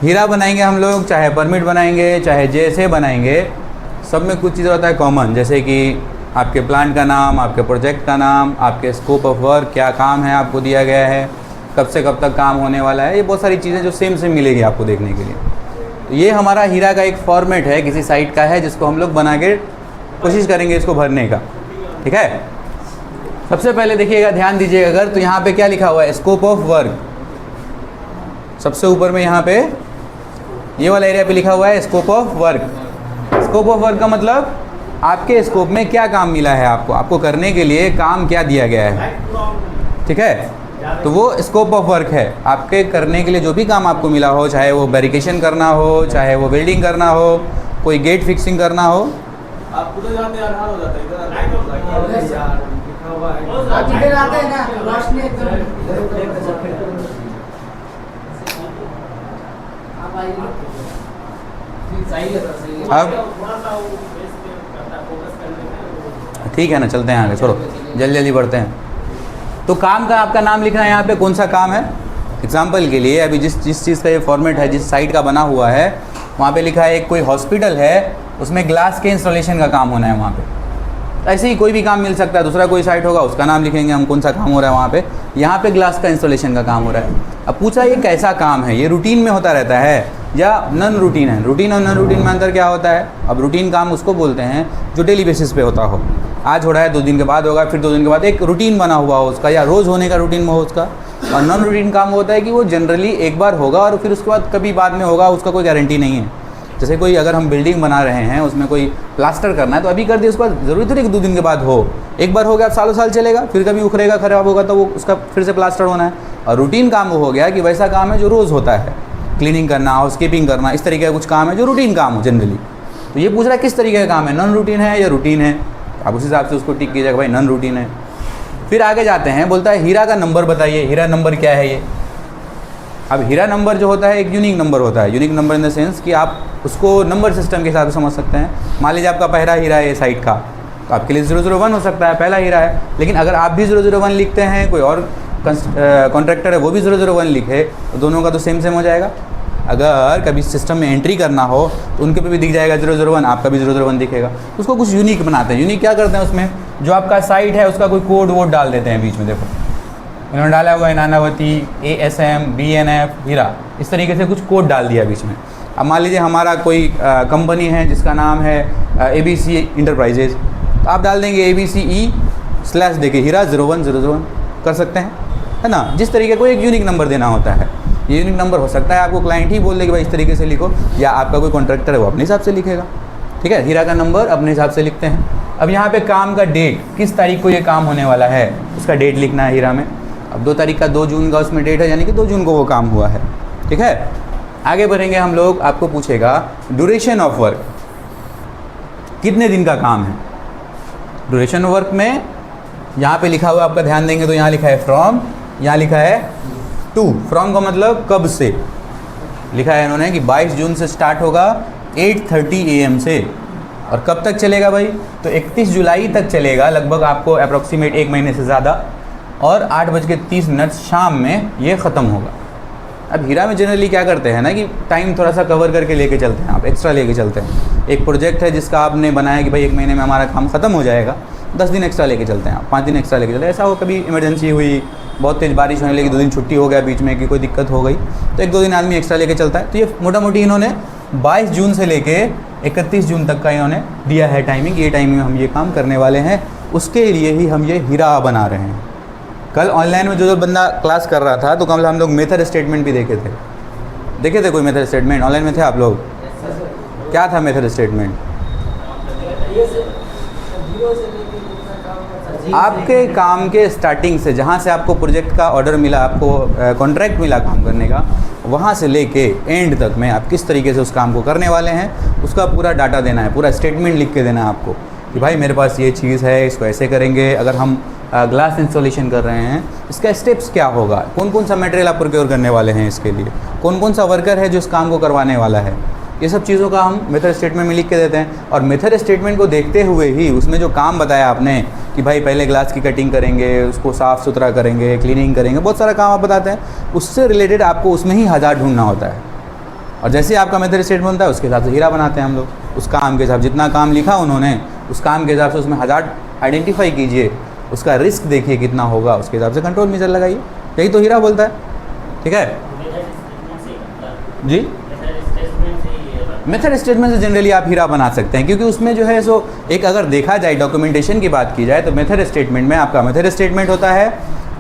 हीरा बनाएंगे हम लोग, चाहे परमिट बनाएंगे, चाहे जैसे बनाएंगे, सब में कुछ चीज़ होता है कॉमन, जैसे कि आपके प्लांट का नाम, आपके प्रोजेक्ट का नाम, आपके स्कोप ऑफ वर्क, क्या काम है आपको दिया गया है, कब से कब तक काम होने वाला है, ये बहुत सारी चीज़ें जो सेम सेम मिलेगी आपको देखने के लिए। तो ये हमारा हीरा का एक फॉर्मेट है, किसी साइट का है, जिसको हम लोग बना के कोशिश करेंगे इसको भरने का। ठीक है, सबसे पहले देखिएगा, ध्यान दीजिएगा अगर, तो यहाँ पे क्या लिखा हुआ है, स्कोप ऑफ वर्क। सबसे ऊपर में यहाँ पे ये वाला एरिया पे लिखा हुआ है scope of work. Scope of work का मतलब आपके स्कोप में क्या काम मिला है आपको करने के लिए, काम क्या दिया गया है। ठीक है, तो वो स्कोप ऑफ वर्क है, आपके करने के लिए जो भी काम आपको मिला हो, चाहे वो बैरिकेशन करना हो, चाहे वो वेल्डिंग करना हो, कोई गेट फिक्सिंग करना हो। आप उधर जाते हैं हो जाता है, इधर आते हैं ना, रोशनी एकदम अब ठीक है ना, चलते हैं आगे, छोड़ो जल्दी जल्दी बढ़ते हैं। तो काम का आपका नाम लिखना है यहाँ पे, कौन सा काम है। एग्जाम्पल के लिए अभी जिस चीज़ का ये फॉर्मेट है, जिस साइट का बना हुआ है, वहाँ पे लिखा है एक कोई हॉस्पिटल है, उसमें ग्लास के इंस्टॉलेशन का काम होना है वहाँ पे। ऐसे ही कोई भी काम मिल सकता है, दूसरा कोई साइट होगा उसका नाम लिखेंगे हम, कौन सा काम हो रहा है वहाँ पे। यहाँ पे ग्लास का इंस्टॉलेशन का काम हो रहा है। अब पूछा ये कैसा काम है, ये रूटीन में होता रहता है या नॉन रूटीन है। रूटीन और नॉन रूटीन में अंतर क्या होता है। अब रूटीन काम उसको बोलते हैं जो डेली बेसिस पे होता हो, आज हो रहा है 2 दिन के बाद होगा, फिर 2 दिन के बाद, एक रूटीन बना हुआ हो उसका, या रोज़ होने का रूटीन में हो उसका। और नॉन रूटीन काम होता है कि वो जनरली एक बार होगा और फिर उसके बाद कभी बाद में होगा, उसका कोई गारंटी नहीं है। जैसे कोई अगर हम बिल्डिंग बना रहे हैं, उसमें कोई प्लास्टर करना है तो अभी कर दिए, उसके बाद ज़रूरी थोड़ी कि 2 दिन के बाद हो। एक बार हो गया सालों साल चलेगा, फिर कभी उखड़ेगा, ख़राब होगा तो वो उसका फिर से प्लास्टर होना है। और रूटीन काम वो हो गया कि वैसा काम है जो रोज़ होता है, क्लीनिंग करना, हाउसकीपिंग करना, इस तरीके का कुछ काम है जो रूटीन काम हो जनरली। तो ये पूछ रहा है किस तरीके का काम है, नॉन रूटीन है या रूटीन है। आप उस हिसाब से उसको टिक कीजिएगा, भाई नॉन रूटीन है। फिर आगे जाते हैं, बोलता है हीरा का नंबर बताइए। हीरा नंबर क्या है ये। अब हीरा नंबर जो होता है एक यूनिक नंबर होता है। Unique number in the sense कि आप उसको नंबर सिस्टम के हिसाब से समझ सकते हैं। मान लीजिए आपका पहला हीरा है ये साइट का, तो आपके लिए 001 हो सकता है, पहला हीरा है। लेकिन अगर आप भी 001 लिखते हैं, कोई और कॉन्ट्रैक्टर है वो भी 001 लिखे, तो दोनों का तो सेम सेम हो जाएगा। अगर कभी सिस्टम में एंट्री करना हो तो उनके पे भी दिख जाएगा 001, आपका भी 001 दिखेगा। उसको कुछ यूनिक बनाते हैं। यूनिक क्या करते हैं, उसमें जो आपका साइट है उसका कोई कोड वोड डाल देते हैं बीच में। देखो इन्होंने डाला हुआ है नानावती, ASM, BNF, हीरा, इस तरीके से कुछ कोड डाल दिया बीच में। अब मान लीजिए हमारा कोई कंपनी है जिसका नाम है ABC इंटरप्राइजेज, तो आप डाल देंगे ABCE/ देखिए हीरा 0101 कर सकते हैं, है ना। जिस तरीके को एक यूनिक नंबर देना होता है, ये यूनिक नंबर हो सकता है आपको क्लाइंट ही बोल दे कि भाई इस तरीके से लिखो, या आपका कोई कॉन्ट्रैक्टर है वो अपने हिसाब से लिखेगा। ठीक है, हीरा का नंबर अपने हिसाब से लिखते हैं। अब यहाँ पे काम का डेट, किस तारीख को ये काम होने वाला है उसका डेट लिखना है हीरा में। अब 2 तारीख का 2 जून का उसमें डेट है, यानी कि 2 जून को वो काम हुआ है। ठीक है, आगे बढ़ेंगे हम लोग। आपको पूछेगा ड्यूरेशन ऑफ वर्क, कितने दिन का काम है। ड्यूरेशन ऑफ वर्क में यहाँ पे लिखा हुआ आपका ध्यान देंगे तो यहाँ लिखा है फ्रॉम, यहाँ लिखा है टू। फ्रॉम का मतलब कब से, लिखा है इन्होंने कि 22 जून से स्टार्ट होगा 8:30 AM से, और कब तक चलेगा भाई, तो 31 जुलाई तक चलेगा लगभग, आपको अप्रॉक्सीमेट 1 महीने से ज़्यादा, और 8:30 शाम में ये ख़त्म होगा। अब हीरा में जनरली क्या करते हैं ना कि टाइम थोड़ा सा कवर करके लेके चलते हैं, आप एक्स्ट्रा लेके चलते हैं। एक प्रोजेक्ट है जिसका आपने बनाया कि भाई 1 महीने में हमारा काम ख़त्म हो जाएगा, 10 दिन एक्स्ट्रा लेके चलते हैं आप, 5 दिन एक्स्ट्रा लेके चलते हैं। ऐसा हो कभी इमरजेंसी हुई, बहुत तेज़ बारिश होने लगी, 2 दिन छुट्टी हो गया बीच में कि कोई दिक्कत हो गई, तो 1-2 दिन आदमी एक्स्ट्रा लेके चलता है। तो ये मोटा मोटी इन्होंने 22 जून से लेके 31 जून तक का इन्होंने दिया है टाइमिंग। ये टाइमिंग में हम ये काम करने वाले हैं, उसके लिए ही हम ये हीरा बना रहे हैं। कल ऑनलाइन में जो बंदा क्लास कर रहा था तो कल हम लोग मेथड स्टेटमेंट भी देखे थे कोई मेथड स्टेटमेंट ऑनलाइन में थे आप लोग? क्या था मेथड स्टेटमेंट? आपके काम के स्टार्टिंग से, जहाँ से आपको प्रोजेक्ट का ऑर्डर मिला, आपको कॉन्ट्रैक्ट मिला काम करने का, वहाँ से लेके एंड तक में आप किस तरीके से उस काम को करने वाले हैं उसका पूरा डाटा देना है, पूरा स्टेटमेंट लिख के देना है आपको कि भाई मेरे पास ये चीज़ है, इसको ऐसे करेंगे। अगर हम ग्लास इंस्टॉलेशन कर रहे हैं, इसका स्टेप्स क्या होगा, कौन कौन सा मटेरियल आप प्रोक्योर करने वाले हैं, इसके लिए कौन कौन सा वर्कर है जो इस काम को करवाने वाला है, ये सब चीज़ों का हम मेथड स्टेटमेंट में लिख के देते हैं। और मेथड स्टेटमेंट को देखते हुए ही उसमें जो काम बताया आपने कि भाई पहले ग्लास की कटिंग करेंगे, उसको साफ़ सुथरा करेंगे, क्लीनिंग करेंगे, बहुत सारा काम आप बताते हैं, उससे रिलेटेड आपको उसमें ही 1000 ढूंढना होता है। और जैसे आपका मेथड स्टेटमेंट बनता है उसके हिसाब से हीरा बनाते हैं हम लोग। उस काम के हिसाब, जितना काम लिखा उन्होंने उस काम के हिसाब से उसमें हज़ार्ड आइडेंटिफाई कीजिए, उसका रिस्क देखिए कितना होगा, उसके हिसाब से कंट्रोल मेजर लगाइए। यही तो हीरा बोलता है। ठीक है जी, मेथड स्टेटमेंट से जनरली आप हीरा बना सकते हैं, क्योंकि उसमें जो है सो एक अगर देखा जाए डॉक्यूमेंटेशन की बात की जाए तो मेथड स्टेटमेंट में आपका मेथड स्टेटमेंट होता है,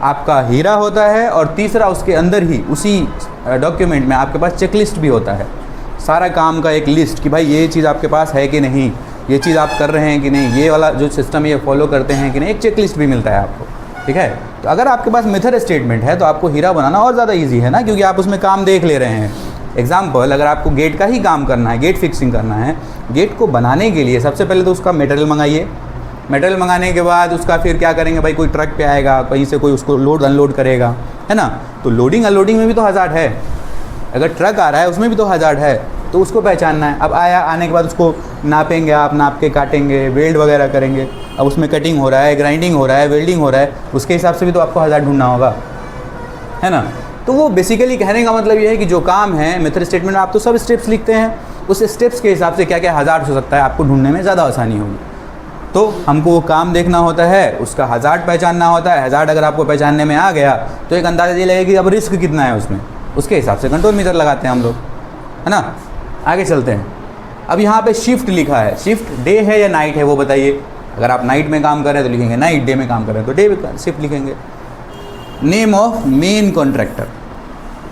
आपका हीरा होता है, और तीसरा उसके अंदर ही उसी डॉक्यूमेंट में आपके पास चेकलिस्ट भी होता है, सारा काम का एक लिस्ट कि भाई ये चीज़ आपके पास है कि नहीं, ये चीज़ आप कर रहे हैं कि नहीं, ये वाला जो सिस्टम ये फॉलो करते हैं कि नहीं, एक चेकलिस्ट भी मिलता है आपको। ठीक है, तो अगर आपके पास मेथड स्टेटमेंट है तो आपको हीरा बनाना और ज़्यादा ईजी है ना, क्योंकि आप उसमें काम देख ले रहे हैं। एग्जाम्पल, अगर आपको गेट का ही काम करना है, गेट फिक्सिंग करना है, गेट को बनाने के लिए सबसे पहले तो उसका मटेरियल मंगाइए। मटेरियल मंगाने के बाद उसका फिर क्या करेंगे भाई, कोई ट्रक पे आएगा, कहीं से कोई उसको लोड अनलोड करेगा, है ना, तो लोडिंग अनलोडिंग में भी तो हज़ार्ड है। अगर ट्रक आ रहा है उसमें भी तो हज़ार्ड है, तो उसको पहचानना है। अब आने के बाद उसको नापेंगे, आप नाप के काटेंगे, वेल्ड वगैरह करेंगे। अब उसमें कटिंग हो रहा है, ग्राइंडिंग हो रहा है, वेल्डिंग हो रहा है, उसके हिसाब से भी तो आपको हज़ार्ड ढूंढना होगा, है ना। तो वो बेसिकली कहने का मतलब ये है कि जो काम है मेथड स्टेटमेंट में आप तो सब स्टेप्स लिखते हैं, उस स्टेप्स के हिसाब से क्या क्या हज़ार्ड हो सकता है आपको ढूंढने में ज़्यादा आसानी होगी। तो हमको वो काम देखना होता है, उसका हज़ार्ड पहचानना होता है। हज़ार्ड अगर आपको पहचानने में आ गया तो एक अंदाज़ा ये लगेगा कि अब रिस्क कितना है उसमें, उसके हिसाब से कंट्रोल मीटर लगाते हैं हम लोग, है ना। आगे चलते हैं। अब यहाँ पे शिफ्ट लिखा है, शिफ्ट डे है या नाइट है वो बताइए। अगर आप नाइट में काम कर रहे हैं तो लिखेंगे नाइट, डे में काम कर रहे हैं तो डे शिफ्ट लिखेंगे। नेम ऑफ मेन कॉन्ट्रैक्टर,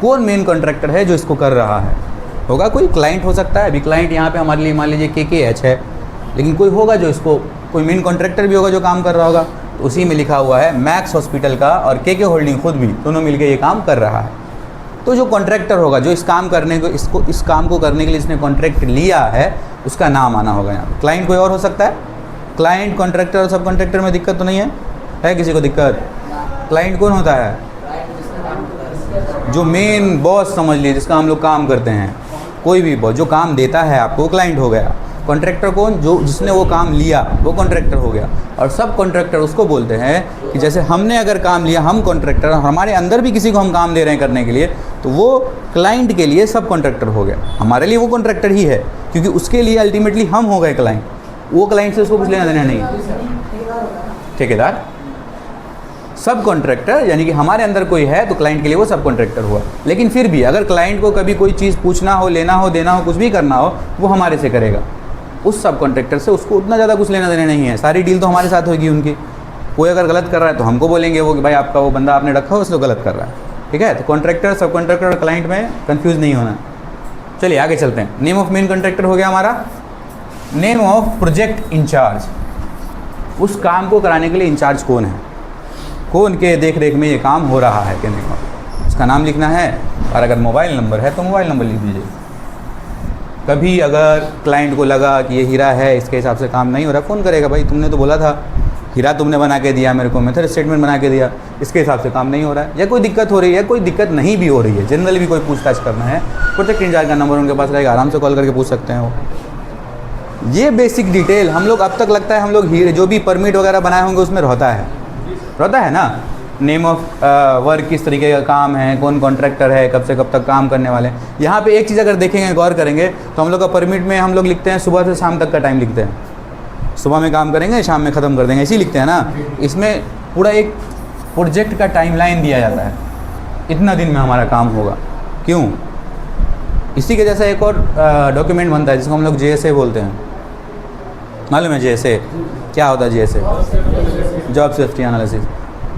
कौन मेन कॉन्ट्रैक्टर है जो इसको कर रहा है, होगा कोई क्लाइंट हो सकता है। अभी क्लाइंट यहाँ पे हमारे लिए मान लीजिए KKH है, लेकिन कोई होगा जो इसको, कोई मेन कॉन्ट्रैक्टर भी होगा जो काम कर रहा होगा। तो उसी में लिखा हुआ है मैक्स हॉस्पिटल का और KK होल्डिंग खुद भी, दोनों मिलकर ये काम कर रहा है। तो जो कॉन्ट्रैक्टर होगा जो इस काम करने को इस काम को करने के लिए इसने कॉन्ट्रैक्ट लिया है, उसका नाम आना होगा यहाँ पे। क्लाइंट कोई और हो सकता है, क्लाइंट, कॉन्ट्रैक्टर और सब कॉन्ट्रैक्टर में दिक्कत तो नहीं है किसी को दिक्कत? क्लाइंट कौन होता है? जो मेन बॉस समझ लीजिए, जिसका हम लोग काम करते हैं, कोई भी बॉस जो काम देता है आपको, वो क्लाइंट हो गया। कॉन्ट्रैक्टर कौन? जो जिसने वो काम लिया, वो कॉन्ट्रैक्टर हो गया। और सब कॉन्ट्रैक्टर उसको बोलते हैं कि जैसे हमने अगर काम लिया, हम कॉन्ट्रैक्टर, हमारे अंदर भी किसी को हम काम दे रहे हैं करने के लिए, तो वो क्लाइंट के लिए सब कॉन्ट्रैक्टर हो गया। हमारे लिए वो कॉन्ट्रैक्टर ही है, क्योंकि उसके लिए अल्टीमेटली हम हो गए क्लाइंट। वो क्लाइंट से उसको कुछ लेना देना नहीं। ठेकेदार सब कॉन्ट्रैक्टर, यानी कि हमारे अंदर कोई है तो क्लाइंट के लिए वो सब कॉन्ट्रैक्टर हुआ। लेकिन फिर भी अगर क्लाइंट को कभी कोई चीज़ पूछना हो, लेना हो, देना हो, कुछ भी करना हो, वो हमारे से करेगा। उस सब कॉन्ट्रैक्टर से उसको उतना ज़्यादा कुछ लेना देना नहीं है, सारी डील तो हमारे साथ होगी उनकी। कोई अगर गलत कर रहा है तो हमको बोलेंगे वो कि भाई आपका वो बंदा आपने रखा हो इसलिए गलत कर रहा है। ठीक है, तो कॉन्ट्रैक्टर, सब कॉन्ट्रैक्टर और क्लाइंट में कंफ्यूज नहीं होना। चलिए आगे चलते हैं। नेम ऑफ मेन कॉन्ट्रैक्टर हो गया हमारा। नेम ऑफ प्रोजेक्ट इंचार्ज, उस काम को कराने के लिए इंचार्ज कौन है, कौन के देख रेख में ये काम हो रहा है, कहने का उसका नाम लिखना है। और अगर मोबाइल नंबर है तो मोबाइल नंबर लिख दीजिए। कभी अगर क्लाइंट को लगा कि ये हीरा है, इसके हिसाब से काम नहीं हो रहा, फ़ोन करेगा, भाई तुमने तो बोला था, हीरा तुमने बना के दिया मेरे को, मेथड स्टेटमेंट बना के दिया, इसके हिसाब से काम नहीं हो रहा है, या कोई दिक्कत हो रही है, कोई दिक्कत नहीं भी हो रही है, जनरली भी कोई पूछताछ करना है, प्रोजेक्ट इंचार्ज का नंबर उनके पास रहेगा, आराम से कॉल करके पूछ सकते हैं वो। ये बेसिक डिटेल हम लोग अब तक लगता है हम लोग हीरे जो भी परमिट वगैरह बनाए होंगे उसमें रहता है ना। नेम ऑफ वर्क, किस तरीके का काम है, कौन कॉन्ट्रैक्टर है, कब से कब तक काम करने वाले हैं। यहाँ पे एक चीज़ अगर देखेंगे, गौर करेंगे तो हम लोग का परमिट में हम लोग लिखते हैं सुबह से शाम तक का टाइम लिखते हैं। सुबह में काम करेंगे, शाम में ख़त्म कर देंगे, ऐसे ही लिखते हैं ना। इसमें पूरा एक प्रोजेक्ट का टाइमलाइन दिया जाता है, इतना दिन में हमारा काम होगा। क्यों? इसी के जैसा एक और डॉक्यूमेंट बनता है जिसको हम लोग JSA बोलते हैं। मालूम है JSA क्या होता है? JSA job safety analysis.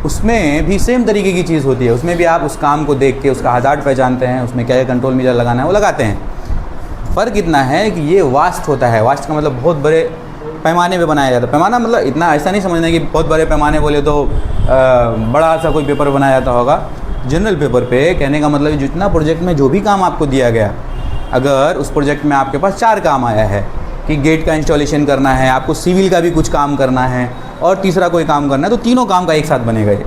उसमें भी सेम तरीके की चीज़ होती है। उसमें भी आप उस काम को देख के उसका हज़ार्ड पहचानते हैं, उसमें क्या क्या कंट्रोल मेजर लगाना है वो लगाते हैं। फ़र्क इतना है कि ये वास्ट होता है। वास्ट का मतलब बहुत बड़े पैमाने पे बनाया जाता है। पैमाना मतलब इतना ऐसा नहीं समझना कि बहुत बड़े पैमाने बोले तो बड़ा सा कोई पेपर बनाया जाता होगा। जनरल पेपर पे कहने का मतलब जितना प्रोजेक्ट में जो भी काम आपको दिया गया, अगर उस प्रोजेक्ट में आपके पास 4 काम आया है कि गेट का इंस्टॉलेशन करना है, आपको सिविल का भी कुछ काम करना है और तीसरा कोई काम करना है, तो तीनों काम का एक साथ बनेगा ये।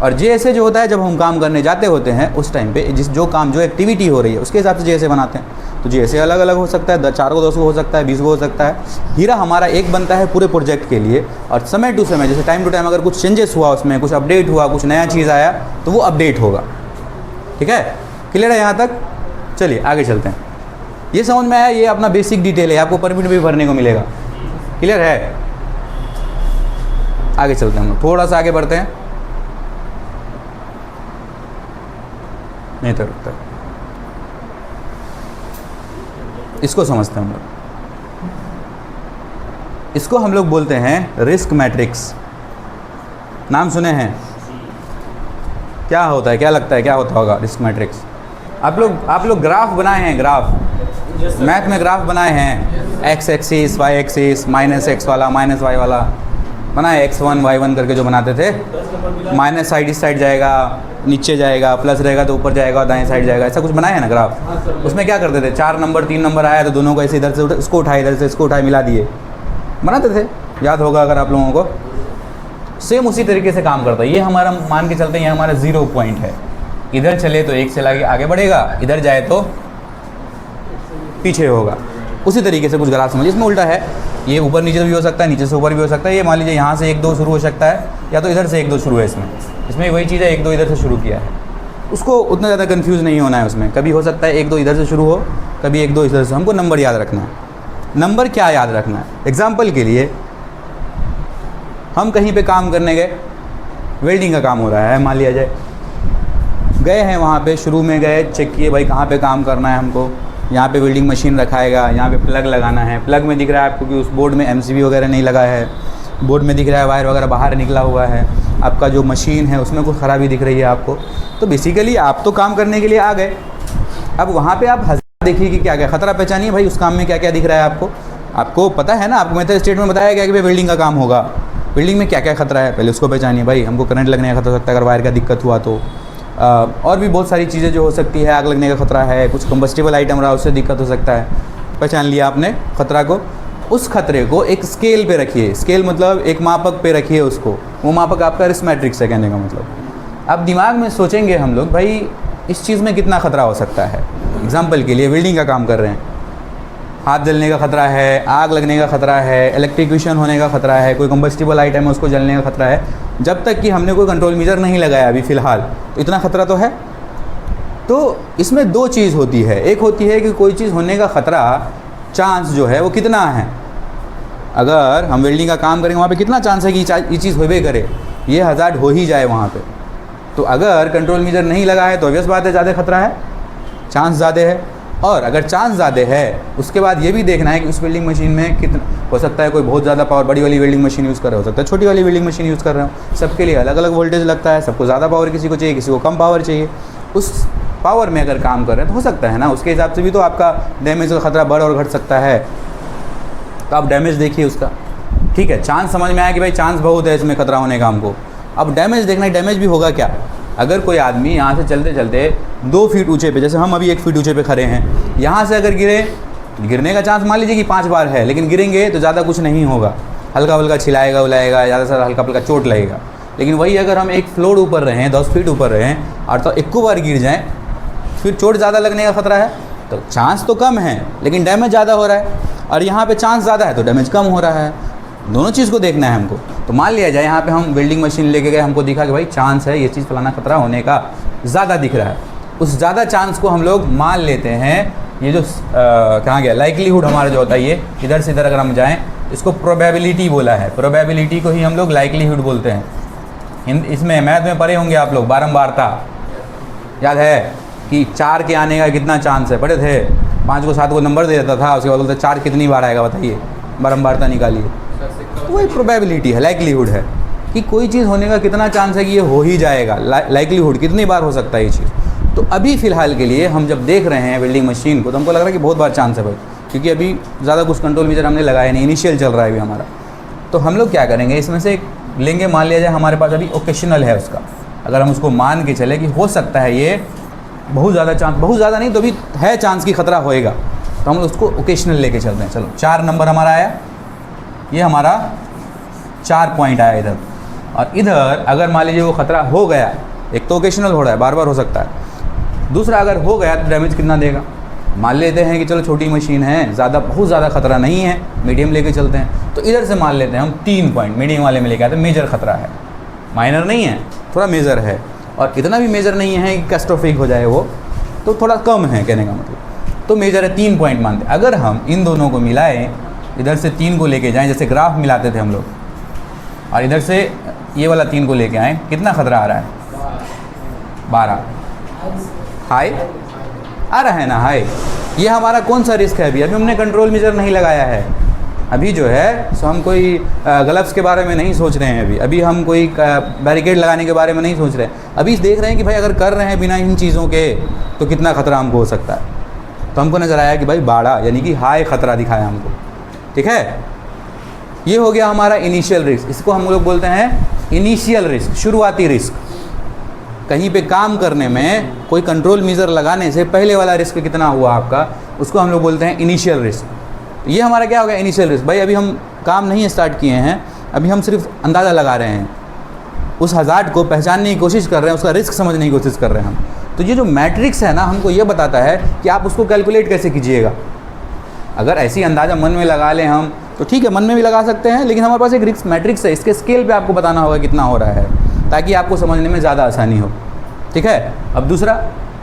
और JSA जो होता है जब हम काम करने जाते होते हैं उस टाइम पे जो एक्टिविटी हो रही है उसके हिसाब से JSA बनाते हैं। तो JSA अलग अलग हो सकता है, 4 को 10 को हो सकता है, 20 को हो सकता है। हीरा हमारा एक बनता है पूरे प्रोजेक्ट के लिए, और समय टू समय जैसे टाइम टू टाइम अगर कुछ चेंजेस हुआ, उसमें कुछ अपडेट हुआ, कुछ नया चीज़ आया तो वो अपडेट होगा। ठीक है, क्लियर है यहाँ तक? चलिए आगे चलते हैं। ये समझ में आया, ये अपना बेसिक डिटेल है, आपको परमिट भी भरने को मिलेगा। क्लियर है? आगे चलते हैं हम लोग, थोड़ा सा आगे बढ़ते हैं, नहीं तो रुकता, इसको समझते हैं हम लोग। इसको हम लोग बोलते हैं रिस्क मैट्रिक्स। नाम सुने हैं? क्या होता है, क्या लगता है क्या होता होगा रिस्क मैट्रिक्स? आप लोग ग्राफ बनाए हैं, ग्राफ मैथ में ग्राफ बनाए हैं, x axis, y axis, minus x वाला, माइनस वाई वाला बनाए, x1 y1 करके जो बनाते थे, माइनस साइड इस साइड जाएगा, नीचे जाएगा, प्लस रहेगा तो ऊपर जाएगा, दाएं साइड जाएगा, ऐसा कुछ बनाया है ना ग्राफ। उसमें क्या करते थे, 4 नंबर 3 नंबर आया तो दोनों को ऐसे इधर से इसको उठाए, इधर से इसको उठाए, मिला दिए, बनाते थे, याद होगा अगर आप लोगों को। सेम उसी तरीके से काम करता है। ये हमारा मान के चलते हैं, ये हमारा 0 पॉइंट है, इधर चले तो 1 से आगे बढ़ेगा, इधर जाए तो पीछे होगा। उसी तरीके से कुछ ग्राफ समझिए। इसमें उल्टा है, ये ऊपर नीचे भी हो सकता है, नीचे से ऊपर भी हो सकता है। ये मान लीजिए यहाँ से 1 2 शुरू हो सकता है, या तो इधर से 1 2 शुरू है। इसमें वही चीज़ है, 1 2 इधर से शुरू किया है, उसको उतना ज़्यादा कंफ्यूज नहीं होना है। उसमें कभी हो सकता है 1 2 इधर से शुरू हो, कभी 1 2 इधर से। हमको नंबर याद रखना है। नंबर क्या याद रखना है? एग्जाम्पल के लिए हम कहीं पे काम करने गए, वेल्डिंग का काम हो रहा है, मान लिया जाए, गए हैं वहाँ पे, शुरू में गए, चेक किए भाई कहाँ पे काम करना है हमको, यहाँ पे वेल्डिंग मशीन रखाएगा, यहाँ पे प्लग लगाना है। प्लग में दिख रहा है आपको कि उस बोर्ड में MCB वगैरह नहीं लगा है, बोर्ड में दिख रहा है वायर वगैरह बाहर निकला हुआ है, आपका जो मशीन है उसमें कुछ ख़राबी दिख रही है आपको। तो बेसिकली आप तो काम करने के लिए आ गए, अब वहाँ पे आप देखिए कि क्या क्या खतरा पहचानिए भाई, उस काम में क्या क्या दिख रहा है आपको। आपको पता है ना, आपको मेथड स्टेट में बताया गया कि भाई वेल्डिंग का काम होगा, वेल्डिंग में क्या क्या खतरा है, पहले उसको पहचानिए भाई। हमको करंट लगने का खतरा हो सकता है अगर वायर का दिक्कत हुआ तो, और भी बहुत सारी चीज़ें जो हो सकती है, आग लगने का खतरा है, कुछ कंबस्टिबल आइटम रहा उससे दिक्कत हो सकता है। पहचान लिया आपने खतरा को, उस खतरे को एक स्केल पे रखिए। स्केल मतलब एक मापक पे रखिए उसको, वो मापक आपका रिस्क मैट्रिक्स है कहने का मतलब। अब दिमाग में सोचेंगे हम लोग भाई इस चीज़ में कितना खतरा हो सकता है। एग्जाम्पल के लिए वेल्डिंग का काम कर रहे हैं, हाथ जलने का खतरा है, आग लगने का खतरा है, इलेक्ट्रिक्यूशन होने का खतरा है, कोई कंबस्टिबल आइटम है उसको जलने का खतरा है। जब तक कि हमने कोई कंट्रोल मेजर नहीं लगाया अभी फ़िलहाल, तो इतना खतरा तो है। तो इसमें 2 चीज़ होती है, एक होती है कि कोई चीज़ होने का खतरा, चांस जो है वो कितना है। अगर हम वेल्डिंग का काम करेंगे वहाँ पे कितना चांस है कि ये चीज़ होवे करे, ये हज़ार्ड हो ही जाए वहाँ पे। तो अगर कंट्रोल मेजर नहीं लगा है तो ऑब्वियस बात है ज़्यादा खतरा है, चांस ज़्यादा है। और अगर चांस ज़्यादा है उसके बाद ये भी देखना है कि उस वेल्डिंग मशीन में कितना हो सकता है, कोई बहुत ज़्यादा पावर बड़ी वाली वेल्डिंग मशीन यूज़ कर रहा हो सकता है, छोटी वाली वेल्डिंग मशीन यूज़ कर रहे हो, सबके लिए अलग अलग वोल्टेज लगता है, सबको ज़्यादा पावर किसी को चाहिए, किसी को कम पावर चाहिए। उस पावर में अगर काम कर रहे हैं तो हो सकता है ना, उसके हिसाब से भी तो आपका डैमेज का खतरा बढ़ और घट सकता है। तो आप डैमेज देखिए उसका, ठीक है। चांस समझ में आया कि भाई चांस बहुत है इसमें खतरा होने का हमको। अब डैमेज देखना है, डैमेज भी होगा क्या। अगर कोई आदमी यहाँ से चलते चलते 2 फीट ऊंचे पे, जैसे हम अभी 1 फीट ऊंचे पे खड़े हैं, यहाँ से अगर गिरने का चांस मान लीजिए कि 5 बार है, लेकिन गिरेंगे तो ज़्यादा कुछ नहीं होगा, हल्का हल्का छिलाएगा उलाएगा, ज़्यादा से हल्का फुल्का चोट लगेगा। लेकिन वही अगर हम 1 फ्लोर ऊपर रहें, 10 फीट ऊपर रहें और तो 1 बार गिर जाएँ, फिर चोट ज़्यादा लगने का खतरा है। तो चांस तो कम है लेकिन डैमेज ज़्यादा हो रहा है, और यहाँ पर चांस ज़्यादा है तो डैमेज कम हो रहा है। दोनों चीज़ को देखना है हमको। तो मान लिया जाए यहाँ पे हम वेल्डिंग मशीन लेके गए, हमको दिखा कि भाई चांस है ये चीज़ फलाना खतरा होने का ज़्यादा दिख रहा है। उस ज़्यादा चांस को हम लोग मान लेते हैं, ये जो कहाँ गया लाइकलीहुड हमारा जो होता है, ये इधर से इधर अगर हम जाएँ, इसको प्रोबेबिलिटी बोला है। प्रोबेबिलिटी को ही हम लोग लाइकलीहुड बोलते हैं। इसमें मैथ में पढ़े होंगे आप लोग, बारंबारता याद है कि 4 के आने का कितना चांस है, पढ़े थे। 5 को 7 को नंबर दे देता था, उसके बाद बोलते 4 कितनी बार आएगा बताइए, बारंबारता निकालिए। तो वही प्रोबेबिलिटी है, लाइकलीहुड है कि कोई चीज़ होने का कितना चांस है कि ये हो ही जाएगा। लाइकलीहुड कितनी बार हो सकता है ये चीज़। तो अभी फ़िलहाल के लिए हम जब देख रहे हैं वेल्डिंग मशीन को, तो हमको लग रहा है कि बहुत बार चांस है भाई, क्योंकि अभी ज़्यादा कुछ कंट्रोल मेजर हमने लगाया नहीं, इनिशियल चल रहा है अभी हमारा। तो हम लोग क्या करेंगे, इसमें से लेंगे, मान लिया जाए हमारे पास अभी ओकेशनल है उसका, अगर हम उसको मान के चले कि हो सकता है ये बहुत ज़्यादा चांस, बहुत ज़्यादा नहीं तो भी है चांस की खतरा होएगा, तो हम उसको ओकेशनल लेके चलते हैं। चलो 4 नंबर हमारा आया, ये हमारा 4 पॉइंट आया इधर। और इधर अगर मान लीजिए वो खतरा हो गया, एक तो ओकेशनल हो रहा है, बार बार हो सकता है, दूसरा अगर हो गया तो डैमेज कितना देगा। मान लेते हैं कि चलो छोटी मशीन है, ज़्यादा बहुत ज़्यादा खतरा नहीं है, मीडियम लेके चलते हैं। तो इधर से मान लेते हैं हम 3 पॉइंट मीडियम वाले में लेके आते हैं, मेजर खतरा है, माइनर नहीं है, थोड़ा मेजर है। और इतना भी मेजर नहीं है कि कैटास्ट्रोफिक हो जाए वो, तो थोड़ा कम है कहने का मतलब। तो मेजर है 3 पॉइंट मानते हैं। अगर हम इन दोनों को मिलाएं, इधर से 3 को लेके जाएं, जैसे ग्राफ मिलाते थे हम लोग, और इधर से ये वाला 3 को लेके आएँ, कितना खतरा आ रहा है? 12 हाई आ रहा है ना, हाई। ये हमारा कौन सा रिस्क है? अभी हमने कंट्रोल मेजर नहीं लगाया है। अभी जो है सो हम कोई ग्लव्स के बारे में नहीं सोच रहे हैं, अभी हम कोई बैरिकेड लगाने के बारे में नहीं सोच रहे हैं। अभी देख रहे हैं कि भाई अगर कर रहे हैं बिना इन चीज़ों के तो कितना ख़तरा हमको हो सकता है। तो हमको नज़र आया कि भाई 12 यानी कि हाई ख़तरा दिखाया हमको, ठीक है। ये हो गया हमारा इनिशियल रिस्क। इसको हम लोग बोलते हैं इनिशियल रिस्क, शुरुआती रिस्क। कहीं पे काम करने में कोई कंट्रोल मेजर लगाने से पहले वाला रिस्क कितना हुआ आपका, उसको हम लोग बोलते हैं इनिशियल रिस्क। ये हमारा क्या हो गया? Initial risk. भाई अभी हम काम नहीं स्टार्ट किए हैं, अभी हम सिर्फ अंदाज़ा लगा रहे हैं, उस हज़ार्ड को पहचानने की कोशिश कर रहे हैं, उसका रिस्क समझने की कोशिश कर रहे हैं हम। तो ये जो मैट्रिक्स है ना, हमको ये बताता है कि आप उसको कैलकुलेट कैसे कीजिएगा। अगर ऐसी अंदाज़ा मन में लगा लें हम तो ठीक है, मन में भी लगा सकते हैं, लेकिन हमारे पास एक रिस्क मैट्रिक्स है, इसके स्केल पे आपको बताना होगा कितना हो रहा है, ताकि आपको समझने में ज़्यादा आसानी हो, ठीक है। अब दूसरा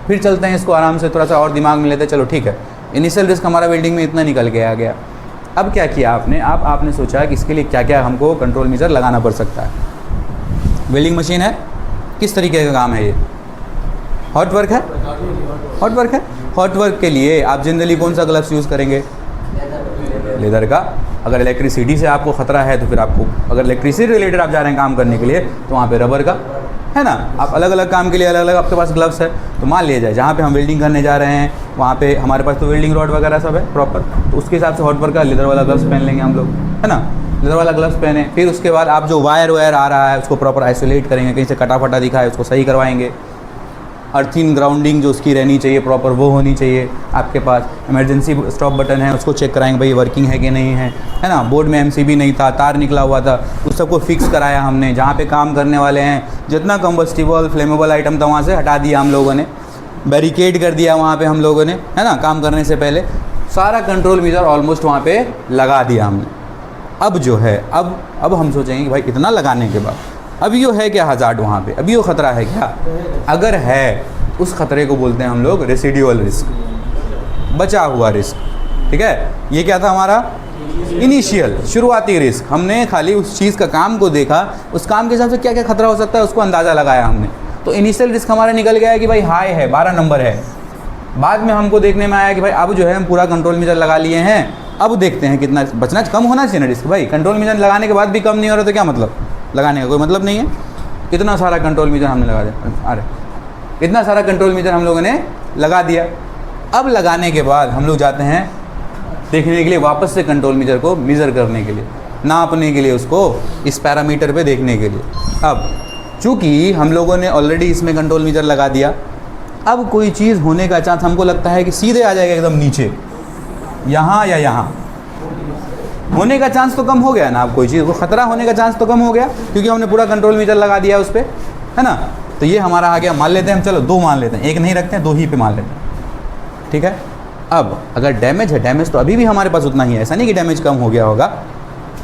फिर चलते हैं, इसको आराम से थोड़ा सा और दिमाग में लेते हैं। चलो ठीक है, इनिशियल रिस्क हमारा वेल्डिंग में इतना निकल के आ गया। अब क्या किया आपने? आपने सोचा कि इसके लिए क्या क्या हमको कंट्रोल मेजर लगाना पड़ सकता है। वेल्डिंग मशीन है, किस तरीके का काम है ये? हॉट वर्क है, हॉट वर्क है। हॉट वर्क के लिए आप जनरली कौन सा ग्लव्स यूज़ करेंगे? लेदर का। अगर इलेक्ट्रिसिटी से आपको ख़तरा है तो फिर आपको, अगर इलेक्ट्रिसिटी रिलेटेड आप जा रहे हैं काम करने के लिए, तो वहाँ पे रबर का है ना। आप अलग अलग काम के लिए अलग अलग आपके पास ग्लव्स है। तो मान लिया जाए जहाँ पे हम वेल्डिंग करने जा रहे हैं वहाँ पे हमारे पास तो वेल्डिंग रॉड वगैरह सब है प्रॉपर, तो उसके हिसाब से हॉट वर्क का लेदर वाला ग्लव्स पहन लेंगे हम लोग, है ना। लेदर वाला ग्लव्स पहने, फिर उसके बाद आप जो वायर आ रहा है उसको प्रॉपर आइसोलेट करेंगे, कहीं से कटा फटा दिखा है उसको सही करवाएंगे। अर्थिंग ग्राउंडिंग जो उसकी रहनी चाहिए प्रॉपर, वो होनी चाहिए आपके पास। इमरजेंसी स्टॉप बटन है, उसको चेक कराएंगे भाई वर्किंग है कि नहीं है ना। बोर्ड में एमसीबी नहीं था, तार निकला हुआ था, उस सबको फिक्स कराया हमने। जहाँ पे काम करने वाले हैं जितना कंबस्टिबल फ्लेमेबल आइटम था वहाँ से हटा दिया हम लोगों ने, बैरिकेड कर दिया वहाँ पे हम लोगों ने, है ना। काम करने से पहले सारा कंट्रोल मेजर ऑलमोस्ट वहाँ पे लगा दिया हमने। अब जो है अब हम सोचेंगे कि भाई इतना लगाने के बाद अभी यो है क्या हज़ार्ड वहाँ पे, अभी वो ख़तरा है क्या? अगर है उस ख़तरे को बोलते हैं हम लोग रेसिडुअल रिस्क, बचा हुआ रिस्क, ठीक है। ये क्या था हमारा? इनिशियल, शुरुआती रिस्क। हमने खाली उस चीज़ का काम को देखा, उस काम के हिसाब से क्या क्या खतरा हो सकता है उसको अंदाज़ा लगाया हमने। तो इनिशियल रिस्क हमारा निकल गया है कि भाई हाई है, 12 नंबर है। बाद में हमको देखने में आया कि भाई अब जो है हम पूरा कंट्रोल मेजर लगा लिए हैं, अब देखते हैं कितना बचना, कम होना चाहिए ना रिस्क। भाई कंट्रोल मेजर लगाने के बाद भी कम नहीं हो रहा तो क्या मतलब? लगाने का कोई मतलब नहीं है। इतना सारा कंट्रोल मेजर हमने लगा दिया, अरे इतना सारा कंट्रोल मेजर हम लोगों ने लगा दिया। अब लगाने के बाद हम लोग जाते हैं देखने के लिए वापस से कंट्रोल मेजर को मेज़र करने के लिए, नापने के लिए, उसको इस पैरामीटर पे देखने के लिए। अब चूँकि हम लोगों ने ऑलरेडी इसमें कंट्रोल मेजर लगा दिया, अब कोई चीज़ होने का चांस हमको लगता है कि सीधे आ जाएगा एकदम नीचे, यहाँ या यहाँ होने का चांस तो कम हो गया ना। अब कोई चीज़ को ख़तरा होने का चांस तो कम हो गया क्योंकि हमने पूरा कंट्रोल मेजर लगा दिया उस पर, है ना। तो ये हमारा आ गया, मान लेते हैं हम, चलो 2 मान लेते हैं, 1 नहीं रखते हैं, 2 ही पे मान लेते हैं, ठीक है। अब अगर डैमेज है, डैमेज तो अभी भी हमारे पास उतना ही है, ऐसा नहीं कि डैमेज कम हो गया होगा।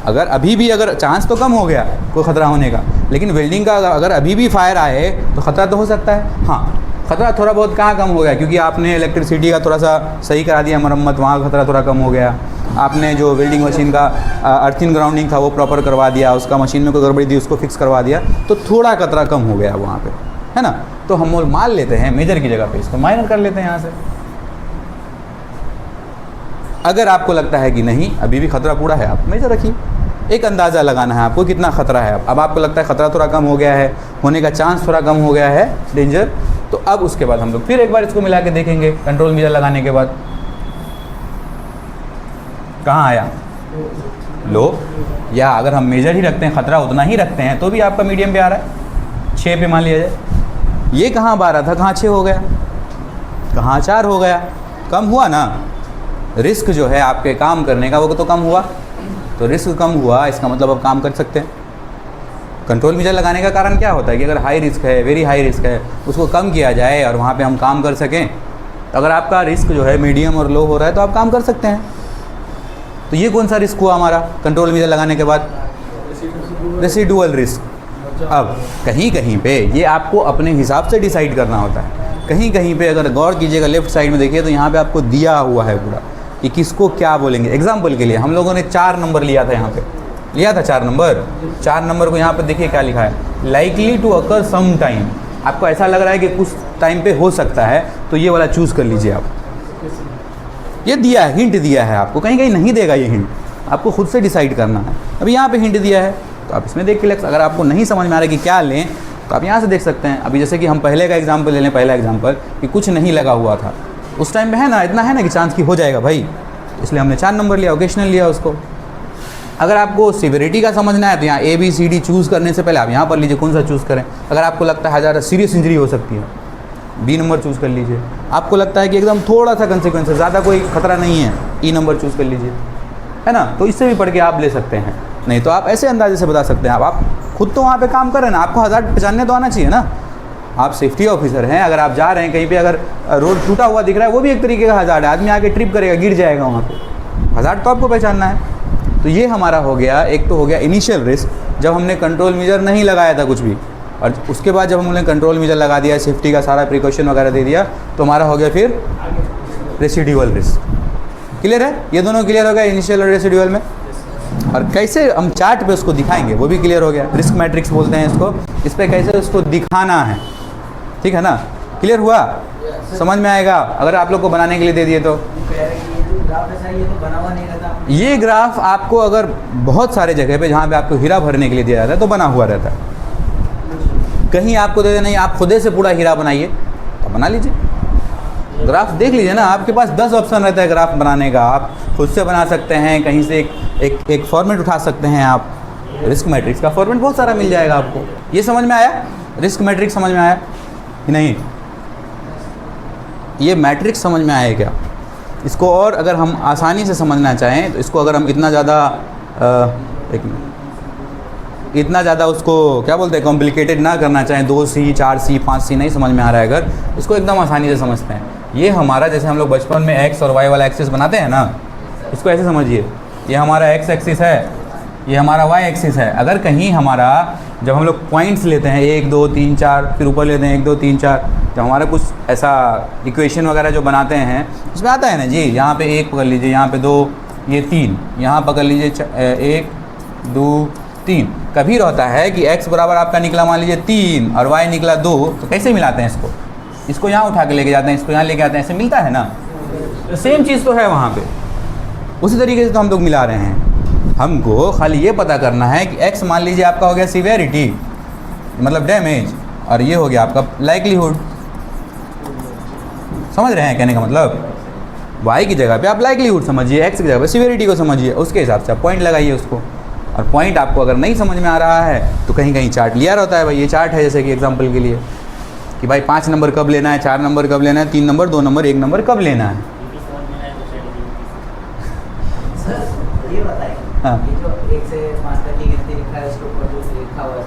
अगर अभी भी अगर चांस तो कम हो गया कोई ख़तरा होने का, लेकिन वेल्डिंग का अगर अभी भी फायर आए तो ख़तरा तो हो सकता है। हाँ, ख़तरा थोड़ा बहुत कहाँ कम हो गया? क्योंकि आपने इलेक्ट्रिसिटी का थोड़ा सा सही करा दिया मरम्मत, वहाँ खतरा थोड़ा कम हो गया। आपने जो वेल्डिंग मशीन का अर्थिंग ग्राउंडिंग था वो प्रॉपर करवा दिया, उसका मशीन में कोई गड़बड़ी थी उसको फिक्स करवा दिया, तो थोड़ा खतरा कम हो गया वहाँ पे, है ना। तो हम वो मान लेते हैं मेजर की जगह पे इसको माइनर कर लेते हैं यहाँ से। अगर आपको लगता है कि नहीं अभी भी खतरा पूरा है, आप मेजर रखिए। एक अंदाज़ा लगाना है आपको कितना ख़तरा है। अब आपको लगता है ख़तरा थोड़ा कम हो गया है, होने का चांस थोड़ा कम हो गया है, डेंजर, तो अब उसके बाद हम लोग फिर एक बार इसको मिला के देखेंगे कंट्रोल मेजर लगाने के बाद। कहाँ आया? लो। या अगर हम मेजर ही रखते हैं, ख़तरा उतना ही रखते हैं, तो भी आपका मीडियम पे आ रहा है, 6 पे मान लिया जाए। ये कहाँ 12 था, कहाँ 6 हो गया, कहाँ 4 हो गया? कम हुआ ना। रिस्क जो है आपके काम करने का वो तो कम हुआ, तो रिस्क कम हुआ, इसका मतलब अब काम कर सकते हैं। कंट्रोल मेजर लगाने का कारण क्या होता है कि अगर हाई रिस्क है, वेरी हाई रिस्क है, उसको कम किया जाए और वहाँ पे हम काम कर सकें। तो अगर आपका रिस्क जो है मीडियम और लो हो रहा है तो आप काम कर सकते हैं। तो ये कौन सा रिस्क हुआ हमारा कंट्रोल मेजर लगाने के बाद? Residual risk. अब कहीं कहीं पे ये आपको अपने हिसाब से डिसाइड करना होता है। कहीं कहीं पे अगर गौर कीजिएगा लेफ्ट साइड में देखिए तो यहाँ पे आपको दिया हुआ है पूरा कि किसको क्या बोलेंगे। एग्जाम्पल के लिए हम लोगों ने 4 नंबर लिया था, यहाँ पे लिया था 4 नंबर को यहाँ पे देखिए क्या लिखा है, likely to occur some time. आपको ऐसा लग रहा है कि कुछ टाइम पे हो सकता है, तो ये वाला चूज़ कर लीजिए आप। ये दिया है, हिंट दिया है आपको, कहीं कहीं नहीं देगा ये हिंट, आपको खुद से डिसाइड करना है। अभी यहाँ पे हिंट दिया है तो आप इसमें देख के अगर आपको नहीं समझ में आ रहा है कि क्या लें तो आप यहाँ से देख सकते हैं। अभी जैसे कि हम पहले का एग्जाम्पल ले लें, पहला एग्जाम्पल कि कुछ नहीं लगा हुआ था, उस टाइम पे है ना, इतना है ना कि चांस की हो जाएगा भाई, इसलिए हमने 4 नंबर लिया, ओकेशनल लिया उसको। अगर आपको सिविरिटी का समझना है तो यहाँ ABCD चूज़ करने से पहले आप यहाँ पर लीजिए कौन सा चूज़ करें। अगर आपको लगता है ज़्यादा सीरियस इंजरी हो सकती है, B नंबर चूज़ कर लीजिए। आपको लगता है कि एकदम थोड़ा सा कंसिक्वेंस है, ज़्यादा कोई खतरा नहीं है, E नंबर चूज़ कर लीजिए, है ना। तो इससे भी पढ़ के आप ले सकते हैं, नहीं तो आप ऐसे अंदाजे से बता सकते हैं। आप खुद तो वहाँ पे काम कर रहे हैं ना, आपको हज़ार्ड पहचानने तो आना चाहिए ना। आप सेफ्टी ऑफिसर हैं, अगर आप जा रहे हैं कहीं पे, अगर रोड टूटा हुआ दिख रहा है वो भी एक तरीके का हज़ार्ड है, आदमी आके ट्रिप करेगा, गिर जाएगा वहाँ पे, हज़ार्ड तो आपको पहचानना है। तो ये हमारा हो गया, एक तो हो गया इनिशियल रिस्क, जब हमने कंट्रोल मेजर नहीं लगाया था कुछ भी, और उसके बाद जब हमने कंट्रोल मेजर लगा दिया, सेफ्टी का सारा प्रिकॉशन वगैरह दे दिया, तो हमारा हो गया फिर रेसिडुअल रिस्क। क्लियर है, ये दोनों क्लियर हो गया इनिशियल और रेसिडुअल में। और कैसे हम चार्ट पे उसको दिखाएंगे वो भी क्लियर हो गया, रिस्क मैट्रिक्स बोलते हैं इसको, इस पर कैसे उसको दिखाना है, ठीक है ना। क्लियर हुआ, समझ में आएगा अगर आप लोग को बनाने के लिए दे दिए तो। ये ग्राफ आपको अगर बहुत सारे जगह पे जहाँ पे आपको हीरा भरने के लिए दिया जाता है तो बना हुआ रहता है, कहीं आपको दे दे नहीं आप खुदे से पूरा हीरा बनाइए तो बना लीजिए। ग्राफ देख लीजिए ना, आपके पास 10 ऑप्शन रहता है ग्राफ बनाने का, आप खुद से बना सकते हैं, कहीं से एक फॉर्मेट उठा सकते हैं आप, रिस्क मैट्रिक्स का फॉर्मेट बहुत सारा मिल जाएगा आपको। ये समझ में आया, रिस्क मैट्रिक्स समझ में आया कि नहीं, ये मैट्रिक्स समझ में आया क्या। इसको और अगर हम आसानी से समझना चाहें तो इसको अगर हम इतना ज़्यादा उसको क्या बोलते हैं कॉम्प्लिकेटेड ना करना चाहें, 2C 4C 5C नहीं समझ में आ रहा है अगर, इसको एकदम आसानी से समझते हैं। ये हमारा जैसे हम लोग बचपन में X और Y वाला एक्सिस बनाते हैं ना, इसको ऐसे समझिए, ये हमारा X एक्सिस है, ये हमारा Y एक्सिस है। अगर कहीं हमारा जब हम लोग पॉइंट्स लेते हैं 1 2 3 4, फिर ऊपर लेते हैं 1 2 3 4, जब हमारा कुछ ऐसा इक्वेशन वगैरह जो बनाते हैं उसमें आता है ना जी, यहाँ पे 1 पकड़ लीजिए, यहाँ पे 2, ये 3, यहाँ पकड़ लीजिए 1 2 3। कभी रहता है कि x बराबर आपका निकला मान लीजिए 3 और y निकला 2, तो कैसे मिलाते हैं इसको यहाँ उठा के लेके जाते हैं, इसको यहाँ लेके आते हैं, ऐसे मिलता है ना। तो सेम चीज़ तो है वहाँ पे, उसी तरीके से तो हम लोग मिला रहे हैं। हमको खाली ये पता करना है कि x मान लीजिए आपका हो गया सीवेरिटी मतलब डैमेज, और ये हो गया आपका लाइकलीहुड। समझ रहे हैं कहने का मतलब, y की जगह पे आप लाइकलीहुड समझिए, x की जगह पे सीवेरिटी को समझिए, उसके हिसाब से आप पॉइंट लगाइए उसको। और पॉइंट आपको अगर नहीं समझ में आ रहा है तो कहीं कहीं चार्ट लिया रहता है, भाई ये चार्ट है जैसे कि एग्जांपल के लिए कि भाई 5 नंबर कब लेना है, 4 नंबर कब लेना है, 3 नंबर 2 नंबर 1 नंबर कब लेना है। सर ये बताइए, हाँ। ये जो 1 से 5 तक की गिनती लिखा है उसके ऊपर जो लिखा हुआ है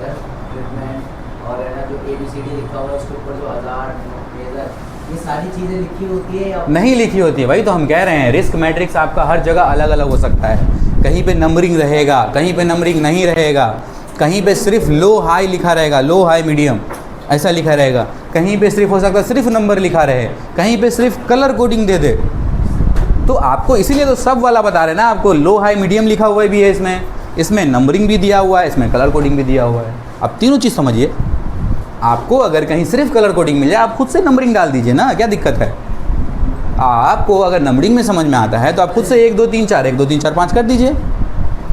ट्रीटमेंट, और है ना जो ABCD लिखा हुआ है उसके ऊपर जो हज़ार मेजर, ये सारी चीज़ें लिखी होती है या नहीं लिखी होती है, वही तो हम कह रहे हैं। रिस्क मैट्रिक्स आपका हर जगह अलग अलग हो सकता है, कहीं पे नंबरिंग रहेगा, कहीं पे नंबरिंग नहीं रहेगा, कहीं पे सिर्फ लो हाई लिखा रहेगा, लो हाई मीडियम ऐसा लिखा रहेगा, कहीं पे सिर्फ हो सकता है सिर्फ नंबर लिखा रहे, कहीं पे सिर्फ कलर कोडिंग दे दे। तो आपको इसीलिए तो सब वाला बता रहे हैं ना, आपको लो हाई मीडियम लिखा हुआ भी है, इसमें नंबरिंग भी दिया हुआ है, इसमें कलर कोडिंग भी दिया हुआ है। अब तीनों चीज़ समझिए। आपको अगर कहीं सिर्फ कलर कोडिंग मिल जाए आप खुद से नंबरिंग डाल दीजिए ना, क्या दिक्कत है। आपको अगर नंबरिंग में समझ में आता है तो आप खुद से 1 2 3 4 1 2 3 4 5 कर दीजिए।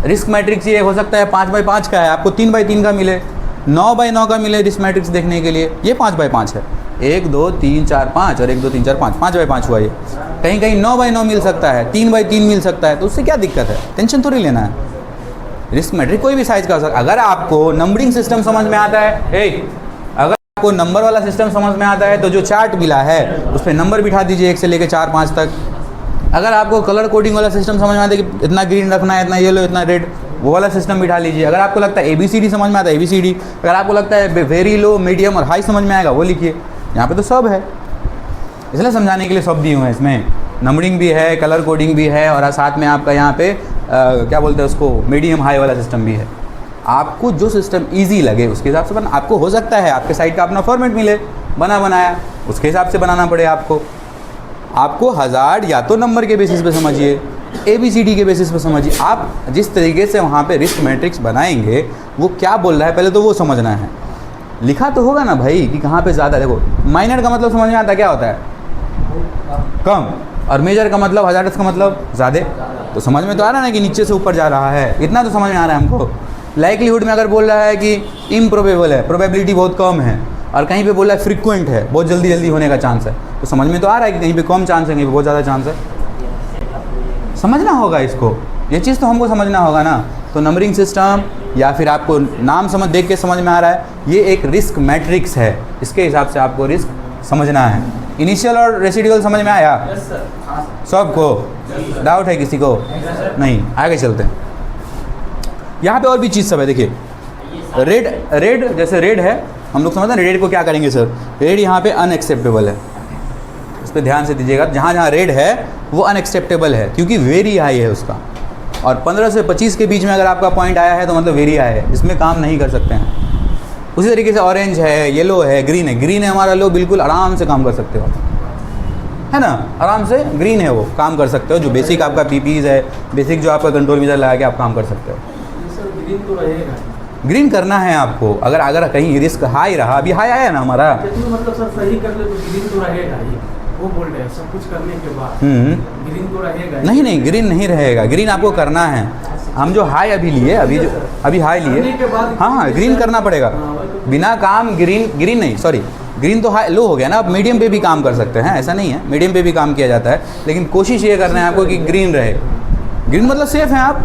रिस्क मैट्रिक्स ये हो सकता है 5 बाई 5 का है, आपको 3 बाई 3 का मिले, 9 बाई 9 का मिले रिस्क मैट्रिक्स देखने के लिए, ये 5 बाई 5 है। 1 2 3 4 5 और 1 2 3 4 5, 5 बाई 5 हुआ ये। कहीं कहीं 9 बाई 9 मिल सकता है, 3 बाई 3 मिल सकता है, तो उससे क्या दिक्कत है, टेंशन थोड़ी लेना है। रिस्क मैट्रिक कोई भी साइज का हो सकता है। अगर आपको नंबरिंग सिस्टम समझ में आता है, अगर आपको नंबर वाला सिस्टम समझ में आता है तो जो चार्ट मिला है उस पर नंबर बिठा दीजिए 1 से लेकर 4 5 तक। अगर आपको कलर कोडिंग वाला सिस्टम समझ में आता है कि इतना ग्रीन रखना है, इतना येलो, इतना रेड, वो वाला सिस्टम बिठा लीजिए। अगर आपको लगता है ABCD समझ में आता है ABCD, अगर आपको लगता है वेरी लो मीडियम और हाई समझ में आएगा वो लिखिए। यहाँ पे तो सब है, इसलिए समझाने के लिए सब दिए हुए हैं। इसमें नंबरिंग भी है, कलर कोडिंग भी है, और साथ में आपका यहाँ पे क्या बोलते हैं उसको, मीडियम हाई वाला सिस्टम भी है। आपको जो सिस्टम ईजी लगे उसके हिसाब से आपको हो सकता है आपके साइड का अपना फॉर्मेट मिले, बना बनाया, उसके हिसाब से बनाना पड़े आपको। आपको हज़ार्ड या तो नंबर के बेसिस पे समझिए, ABCD के बेसिस पे समझिए। आप जिस तरीके से वहाँ पे रिस्क मैट्रिक्स बनाएंगे वो क्या बोल रहा है पहले तो वो समझना है। लिखा तो होगा ना भाई कि कहाँ पे ज़्यादा। देखो माइनर का मतलब समझ में आता क्या होता है, कम, और मेजर का मतलब हज़ार्ड का मतलब ज़्यादा। तो समझ में तो आ रहा है ना कि नीचे से ऊपर जा रहा है, इतना तो समझ में आ रहा है हमको। लाइक्लीहुड में अगर बोल रहा है कि इम्प्रोबेबल है, प्रोबेबिलिटी बहुत कम है, और कहीं पे बोल रहा है फ्रीक्वेंट है, बहुत जल्दी जल्दी होने का चांस है, तो समझ में तो आ रहा है कि कहीं पे कम चांस है, कहीं पे बहुत ज़्यादा चांस है। समझना होगा इसको, ये चीज़ तो हमको समझना होगा ना। तो नंबरिंग सिस्टम या फिर आपको नाम समझ देख के समझ में आ रहा है, ये एक रिस्क मैट्रिक्स है, इसके हिसाब से आपको रिस्क समझना है। इनिशियल और रेसिडुअल समझ में आया यस सर। सबको? डाउट है किसी को? नहीं, आगे चलते हैं। यहाँ पे और भी चीज़ सब है, देखिए रेड जैसे रेड है, हम लोग समझते हैं रेड को क्या करेंगे सर, रेड यहाँ पे अनएक्सेप्टेबल है, इस पर ध्यान से दीजिएगा। जहाँ जहाँ रेड है वो अनएक्सेप्टेबल है क्योंकि वेरी हाई है उसका, और 15 से 25 के बीच में अगर आपका पॉइंट आया है तो मतलब वेरी हाई है, इसमें काम नहीं कर सकते हैं। उसी तरीके से ऑरेंज है, येलो है, ग्रीन है। ग्रीन है हमारा लो, बिल्कुल आराम से काम कर सकते हो, है ना, आराम से ग्रीन है वो काम कर सकते हो। जो बेसिक आपका PPs है, बेसिक जो आपका कंट्रोल मीटर लगा के आप काम कर सकते हो। सर ग्रीन तो रहेगा, ग्रीन करना है आपको। अगर कहीं रिस्क हाई रहा, अभी हाई आया ना हमारा, कितना मतलब सर सही कर ले तो ग्रीन तो रहेगा ही, वो बोल रहे हैं सब कुछ करने के बाद ग्रीन तो रहेगा ही। नहीं ग्रीन नहीं रहेगा, ग्रीन आपको करना है। हम जो हाई अभी लिए, अभी हाई लिए, हाँ ग्रीन करना पड़ेगा। बिना काम ग्रीन नहीं, सॉरी ग्रीन तो हाई लो हो गया ना। आप मीडियम पे भी काम कर सकते हैं, ऐसा नहीं है, मीडियम पे भी काम किया जाता है, लेकिन कोशिश ये करना है आपको कि ग्रीन रहे। ग्रीन मतलब सेफ है। आप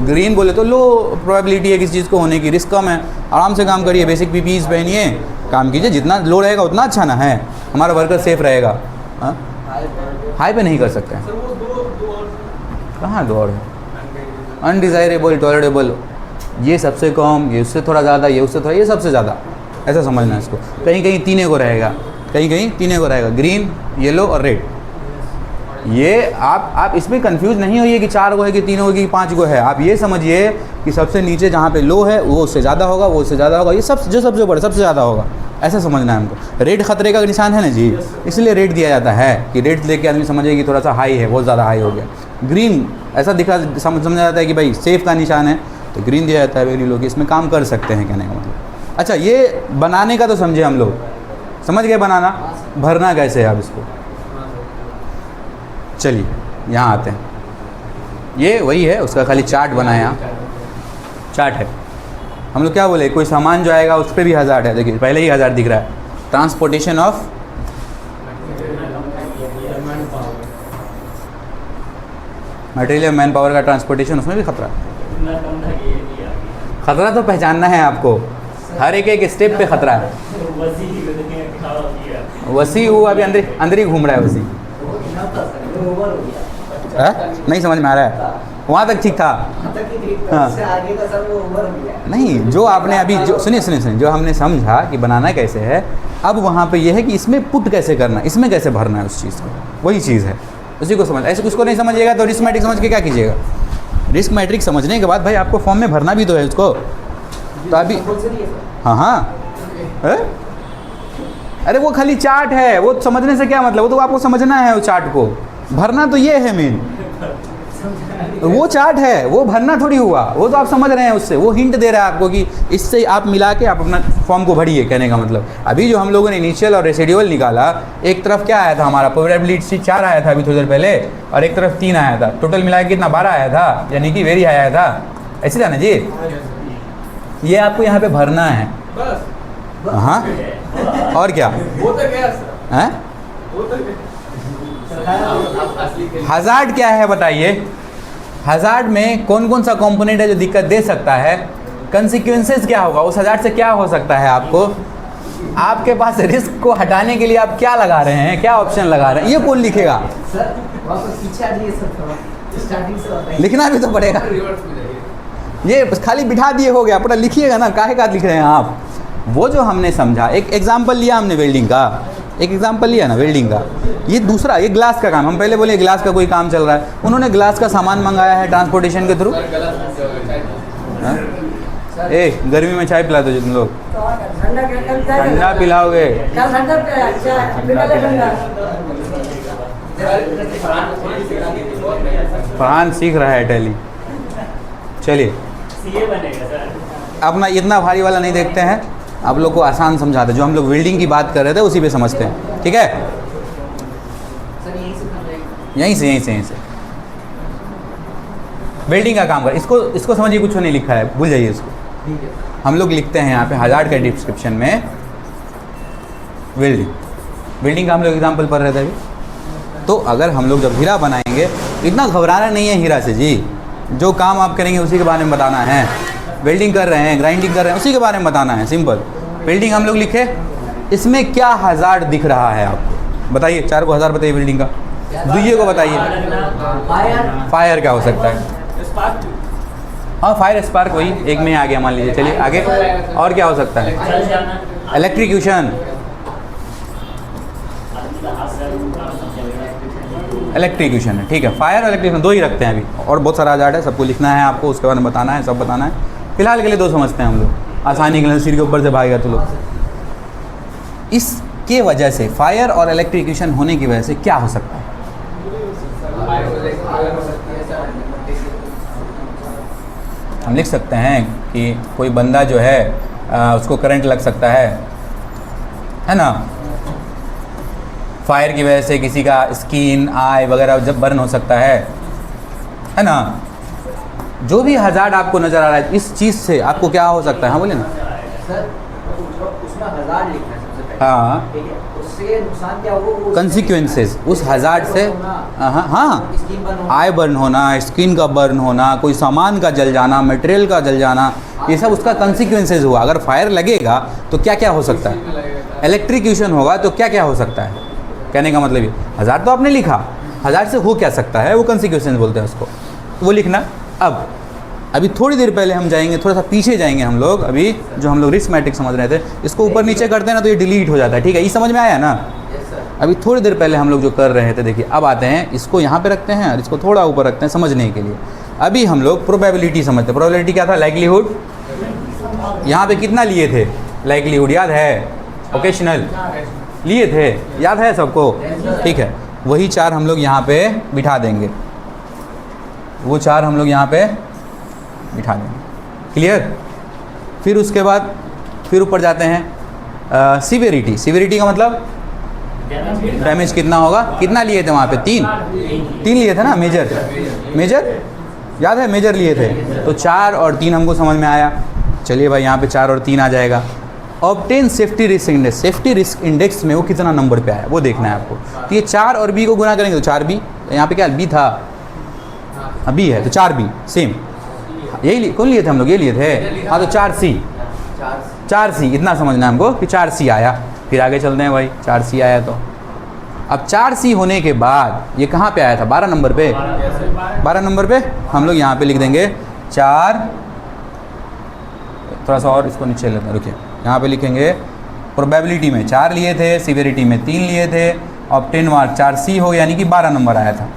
ग्रीन बोले तो लो प्रोबेबिलिटी है किसी चीज़ को होने की, रिस्क कम है, आराम से काम करिए, बेसिक PPs पहनिए, काम कीजिए। जितना लो रहेगा उतना अच्छा ना है, हमारा वर्कर सेफ रहेगा। हाँ हाई पे नहीं कर सकते हैं। सर वो दो और कहाँ दो और है, अनडिज़ायरेबल, टॉलरेबल, ये सबसे कम, ये उससे थोड़ा ज़्यादा, ये उससे थोड़ा, ये सबसे ज़्यादा, ऐसा समझना है इसको। कहीं कहीं तीने को रहेगा, कहीं कहीं तीने को रहेगा, ग्रीन, येलो और रेड। ये आप इसमें कंफ्यूज नहीं होइए कि 4 को है कि 3 को कि 5 को है। आप ये समझिए कि सबसे नीचे जहाँ पे लो है वो उससे ज़्यादा होगा, वो उससे ज़्यादा होगा, ये सब जो सबसे बड़ा सबसे ज़्यादा होगा, ऐसा समझना है हमको। रेड खतरे का निशान है ना जी, इसलिए रेड दिया जाता है कि रेड लेके आदमी समझे कि थोड़ा सा हाई है, बहुत ज़्यादा हाई हो गया। ग्रीन ऐसा समझा जाता है कि भाई सेफ का निशान है, तो ग्रीन दिया जाता है। वेरी लोग इसमें काम कर सकते हैं, कहने का मतलब। अच्छा, ये बनाने का तो समझे हम लोग, समझ गए बनाना, भरना कैसे है आप इसको। चलिए यहाँ आते हैं, ये वही है, उसका खाली चार्ट बनाया, चार्ट है। हम लोग क्या बोले, कोई सामान जो आएगा उस पर भी हज़ार्ड है। देखिए पहले ही हज़ार्ड दिख रहा है, transportation of material man power का ट्रांसपोर्टेशन, उसमें भी खतरा। खतरा तो पहचानना है आपको, हर एक स्टेप पे खतरा है। वसी वो अभी अंदर ही घूम रहा है वसी। नहीं समझ में आ रहा है, वहाँ तक ठीक था। हाँ नहीं, जो आपने अभी जो सुनिए जो हमने समझा कि बनाना कैसे है, अब वहाँ पे ये है कि इसमें पुट कैसे करना है, इसमें कैसे भरना है उस चीज़ को, वही चीज़ है, उसी को समझ। ऐसे उसको नहीं समझिएगा तो रिस्क मैट्रिक्स समझ के क्या कीजिएगा। रिस्क मैट्रिक्स समझने के बाद भाई आपको फॉर्म में भरना भी तो है उसको। तो अभी हाँ अरे वो खाली चार्ट है, वो समझने से क्या मतलब, वो तो आपको समझना है, वो चार्ट को भरना तो ये है मेन। वो चार्ट है, वो भरना थोड़ी हुआ, वो तो आप समझ रहे हैं उससे, वो हिंट दे रहा है आपको कि इससे आप मिला के आप अपना फॉर्म को भरिए, कहने का मतलब। अभी जो हम लोगों ने इनिशियल और रेसिडुअल निकाला, एक तरफ क्या आया था हमारा, प्रोबेबिलिटी 4 आया था अभी थोड़ी देर पहले, और एक तरफ 3 आया था, टोटल मिला के कितना 12 आया था, यानी कि वेरी हाई आया था, ऐसे था ना जी। ये आपको यहाँ पे भरना है, हाँ और क्या है। हज़ार्ड क्या है बताइए, हज़ार्ड में कौन कौन सा कंपोनेंट है जो दिक्कत दे सकता है, कंसिक्वेंसेस क्या होगा, उस हज़ार्ड से क्या हो सकता है। आपके पास रिस्क को हटाने के लिए आप क्या लगा रहे हैं, क्या ऑप्शन लगा रहे हैं, ये कौन लिखेगा। लिखना भी तो पड़ेगा, ये खाली बिठा दिए हो गया, पूरा लिखिएगा ना, काहे का लिख रहे हैं आप। वो जो हमने समझा, एक एग्जाम्पल लिया हमने वेल्डिंग का, एक एग्जाम्पल लिया ना वेल्डिंग का। ये दूसरा, ये ग्लास का काम, हम पहले बोले ग्लास का कोई काम चल रहा है, उन्होंने ग्लास का सामान मंगाया है ट्रांसपोर्टेशन के थ्रू। ए गर्मी में चाय पिला दो तुम लोग, ठंडा पिलाओगे। फरहान सीख रहा है टैली। चलिए अपना इतना भारी वाला नहीं देखते हैं, आप लोग को आसान समझाते हैं। जो हम लोग वेल्डिंग की बात कर रहे थे उसी पे समझते हैं, ठीक है। यहीं से वेल्डिंग का काम कर, इसको समझिए, कुछ नहीं लिखा है, भूल जाइए इसको। हम लोग लिखते हैं यहाँ पे हजार्ड के डिस्क्रिप्शन में वेल्डिंग का हम लोग एग्जाम्पल पढ़ रहे थे अभी। तो अगर हम लोग जब हीरा बनाएंगे, इतना घबराना नहीं है हीरा से जी, जो काम आप करेंगे उसी के बारे में बताना है। वेल्डिंग कर रहे हैं, ग्राइंडिंग कर रहे हैं, उसी के बारे में बताना है, सिंपल। वेल्डिंग हम लोग लिखे, इसमें क्या हजार्ड दिख रहा है आपको, बताइए। 4 को हज़ार बताइए वेल्डिंग का, दुइये को बताइए। फायर क्या हो सकता है? हाँ फायर स्पार्क, वही एक में आ गया मान लीजिए। चलिए आगे, और क्या हो सकता है? इलेक्ट्रिक्यूशन, इलेक्ट्रिक्यूशन है, ठीक है। फायर और इलेक्ट्रिक्यूशन 2 ही रखते हैं अभी, और बहुत सारा हजार्ड है, सबको लिखना है आपको, उसके बारे में बताना है, सब बताना है। फिलहाल के लिए 2 समझते हैं हम लोग, आसानी के लिए। सिर के ऊपर से भागेगा तो लोग। इसके वजह से, फायर और इलेक्ट्रिक्यूशन होने की वजह से क्या हो सकता है? हम लिख सकते हैं कि कोई बंदा जो है उसको करंट लग सकता है ना। फायर की वजह से किसी का स्किन, आई वगैरह जब बर्न हो सकता है ना। जो भी हजार्ड आपको नज़र आ रहा है, इस चीज़ से आपको क्या हो सकता है? हाँ बोले ना सर, उसमें हजार्ड लिखना है सबसे पहले, हाँ, ठीक है। उससे नुकसान क्या होगा? कंसिक्वेंसेस उस हजार्ड से, हाँ, आई बर्न होना, स्किन का बर्न होना, कोई सामान का जल जाना, मटेरियल का जल जाना, ये सब उसका कंसिक्वेंसेस हुआ। अगर फायर लगेगा तो क्या क्या हो सकता है? इलेक्ट्रिक्यूशन होगा तो क्या क्या हो सकता है? कहने का मतलब ये, हजार्ड तो आपने लिखा, हजार्ड से हो क्या सकता है, वो कंसिक्वेंसेस बोलते हैं उसको, वो लिखना। अब अभी थोड़ी देर पहले हम जाएंगे, थोड़ा सा पीछे जाएंगे हम लोग। अभी जो हम लोग रिस्क मैट्रिक्स समझ रहे थे, इसको ऊपर नीचे करते हैं ना तो ये डिलीट हो जाता है, ठीक है। ये समझ में आया ना? अभी थोड़ी देर पहले हम लोग जो कर रहे थे, देखिए अब आते हैं, इसको यहाँ पे रखते हैं और इसको थोड़ा ऊपर रखते हैं समझने के लिए। अभी हम लोग प्रोबेबिलिटी समझते हैं। प्रोबेबिलिटी क्या था? लाइक्लीहुड। यहाँ पे कितना लिए थे लाइक्लीहुड, याद है? ओकेशनल लिए थे, याद है सबको? ठीक है, वही 4 हम लोग यहाँ पे बिठा देंगे, वो 4 हम लोग यहाँ पे बिठा देंगे, क्लियर। फिर उसके बाद फिर ऊपर जाते हैं सीवियरिटी। सीवियरिटी का मतलब डैमेज कितना होगा? कितना लिए थे वहाँ पे? 3 लिए थे ना, मेजर याद है? मेजर लिए थे, तो 4 और 3 हमको समझ में आया। चलिए भाई, यहाँ पे 4 और 3 आ जाएगा। Obtain safety risk index, safety risk index में वो कितना नंबर पे आया वो देखना है आपको। तो ये 4 और बी को गुना करेंगे तो 4B, यहाँ पे क्या बी था? बी है तो 4B सेम, यही कौन लिए थे हम लोग? ये लिए थे, हाँ। तो 4C इतना समझना है हमको कि 4C आया। फिर आगे चलते हैं भाई, 4C आया तो अब 4C होने के बाद ये कहाँ पे आया था? 12 नंबर पे। 12 नंबर पे हम लोग यहाँ पे लिख देंगे 4, थोड़ा सा और इसको नीचे लेते हैं, रुकिए, यहाँ पे लिखेंगे प्रोबेबिलिटी में 4 लिए थे, सीवियरिटी में 3 लिए थे, ऑब्टेन मार्क 4C हो, यानी कि 12 नंबर आया था,